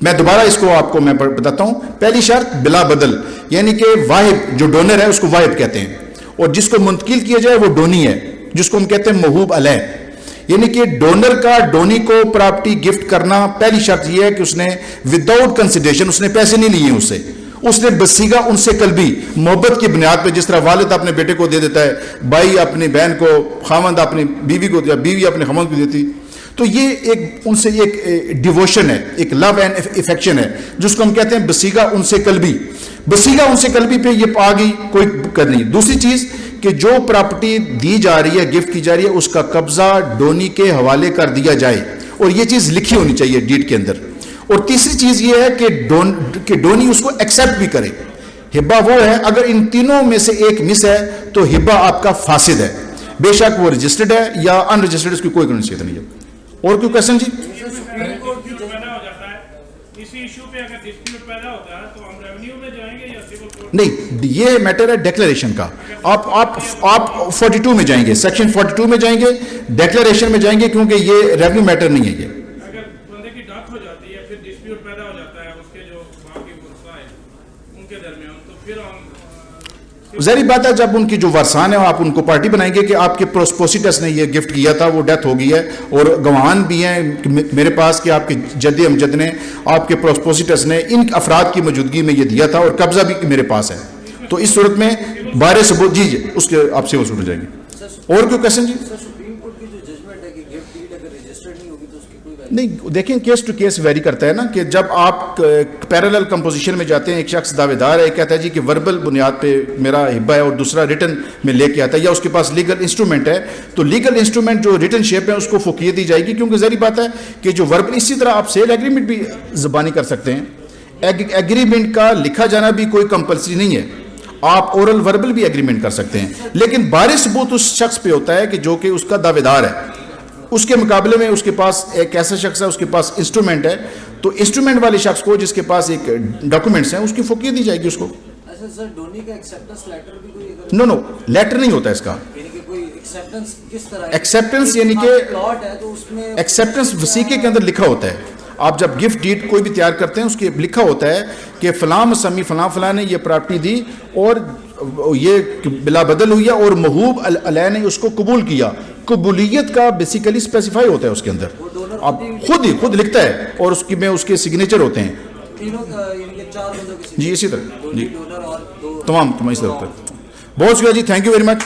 میں دوبارہ اس کو آپ کو میں بتاتا ہوں. پہلی شرط بلا بدل، یعنی کہ واہب جو ڈونر ہے اس کو واہب کہتے ہیں، اور جس کو منتقل کیا جائے وہ ڈونی ہے، جس کو ہم کہتے ہیں موہوب علیہ. یعنی کہ ڈونر کا ڈونی کو پراپرٹی گفٹ کرنا، پہلی شرط یہ ہے کہ اس نے وداؤٹ کنسیڈریشن، اس نے پیسے نہیں لیے اس سے، اس نے بسیگا ان سے قلبی محبت کی بنیاد پہ، جس طرح والد اپنے بیٹے کو دے دیتا ہے، بھائی اپنی بہن کو، خاوند اپنی بیوی کو، یا بیوی اپنے خاوند کو دیتی. تو یہ ایک ان سے ایک ڈیووشن ہے، ایک لو اینڈ افیکشن ہے، جس کو ہم کہتے ہیں بسیگا ان سے قلبی. بسیگا ان سے قلبی پہ یہ آ گئی، کوئی کرنی. دوسری چیز کہ جو پراپرٹی دی جا رہی ہے، گفٹ کی جا رہی ہے، اس کا قبضہ ڈونی کے حوالے کر دیا جائے، اور یہ چیز لکھی ہونی چاہیے ڈیڈ کے اندر. اور تیسری چیز یہ ہے کہ ڈونی اس کو ایکسیپٹ بھی کرے. ہبہ وہ ہے، اگر ان تینوں میں سے ایک مس ہے تو ہبہ آپ کا فاسد ہے، بے شک وہ رجسٹرڈ ہے یا ان رجسٹرڈ، اس کی کوئی حیثیت نہیں ہے. اور کوئی کوشچن جی؟ سپریم کورٹ کی جو پیدا ہو جاتا ہے اسی ایشو پہ اگر ڈسپیوٹ پیدا ہوتا ہے تو ہم ریونیو میں جائیں گے یا سول کورٹ؟ نہیں، یہ میٹر ہے ڈیکلریشن کا. آپ 42 میں جائیں گے، سیکشن 42 میں جائیں گے، ڈیکلریشن میں جائیں گے، کیونکہ یہ ریونیو میٹر نہیں ہے. یہ اگر بندے کی ڈیتھ ہو جاتی ہے پھر ڈسپیوٹ پیدا ہو جاتا ہے اس کے جو باقی ورثاء ہیں ان کے درمیان، تو پھر ہم ظاہری بات ہے جب ان کی جو ورثان ہے آپ ان کو پارٹی بنائیں گے کہ آپ کے پروسپوسیٹس نے یہ گفٹ کیا تھا، وہ ڈیتھ ہو گئی ہے، اور گواہان بھی ہیں میرے پاس کہ آپ کے جد امجد نے، آپ کے پروسپوسیٹس نے ان افراد کی موجودگی میں یہ دیا تھا، اور قبضہ بھی میرے پاس ہے. تو اس صورت میں بارے ثبوت جی اس کے آپ سے وصول ہو جائیں گے. اور کوئی کوشچن جی؟ سپریم کورٹ کی جو ججمنٹ ہے کہ گفٹ ڈیڈ اگر رجسٹرڈ نہیں ہوگی تو اس کی کوئی نہیں، دیکھیں کیس ٹو کیس ویری کرتا ہے نا، کہ جب آپ پیرالل کمپوزیشن میں جاتے ہیں، ایک شخص دعوے دار ہے، کہتا ہے جی کہ وربل بنیاد پہ میرا ہبہ ہے، اور دوسرا ریٹن میں لے کے آتا ہے، یا اس کے پاس لیگل انسٹرومنٹ ہے، تو لیگل انسٹرومنٹ جو ریٹن شیپ ہے اس کو فوقیت دی جائے گی، کیونکہ ظاہری بات ہے کہ جو وربل، اسی طرح آپ سیل ایگریمنٹ بھی زبانی کر سکتے ہیں. ایگریمنٹ کا لکھا جانا بھی کوئی کمپلسری نہیں ہے، آپ اورل وربل بھی ایگریمنٹ کر سکتے ہیں، لیکن بارے ثبوت اس شخص پہ ہوتا ہے کہ جو کہ اس کا دعوے دار ہے. اس کے مقابلے میں اس کے پاس ایک ایسا شخص ہے، اس کے پاس انسٹرومنٹ ہے، تو انسٹرومنٹ والے شخص کو، جس کے پاس ایک ڈاکومنٹس ہیں، اس کی فوقیت دی جائے گی اس کو. اچھا سر، ڈونی کا ایکسیپٹنس لیٹر بھی کوئی نو لیٹر نہیں ہوتا اس کا. یعنی کہ کوئی ایکسیپٹنس کس طرح؟ ایکسیپٹنس یعنی کہ پلاٹ ہے تو اس میں ایکسیپٹنس وسیقے کے اندر لکھا ہوتا ہے. آپ جب گفٹ ڈیڈ کوئی بھی تیار کرتے ہیں، اس کے لکھا ہوتا ہے کہ فلاں مسمی فلاں نے یہ پراپرٹی دی، اور یہ بلا بدل ہوئی ہے، اور محبوب علیہ نے اس کو قبول کیا. قبولیت کا بیسیکلی اسپیسیفائی ہوتا ہے اس کے اندر، آپ خود لکھتا ہے، اور اس کی میں اس کے سگنیچر ہوتے ہیں. تینوں یعنی کہ چار بندوں کی جی اسی طرح، جی ڈونر اور دو تمام اسی طرح. بہت شکریہ جی، تھینک یو ویری مچ.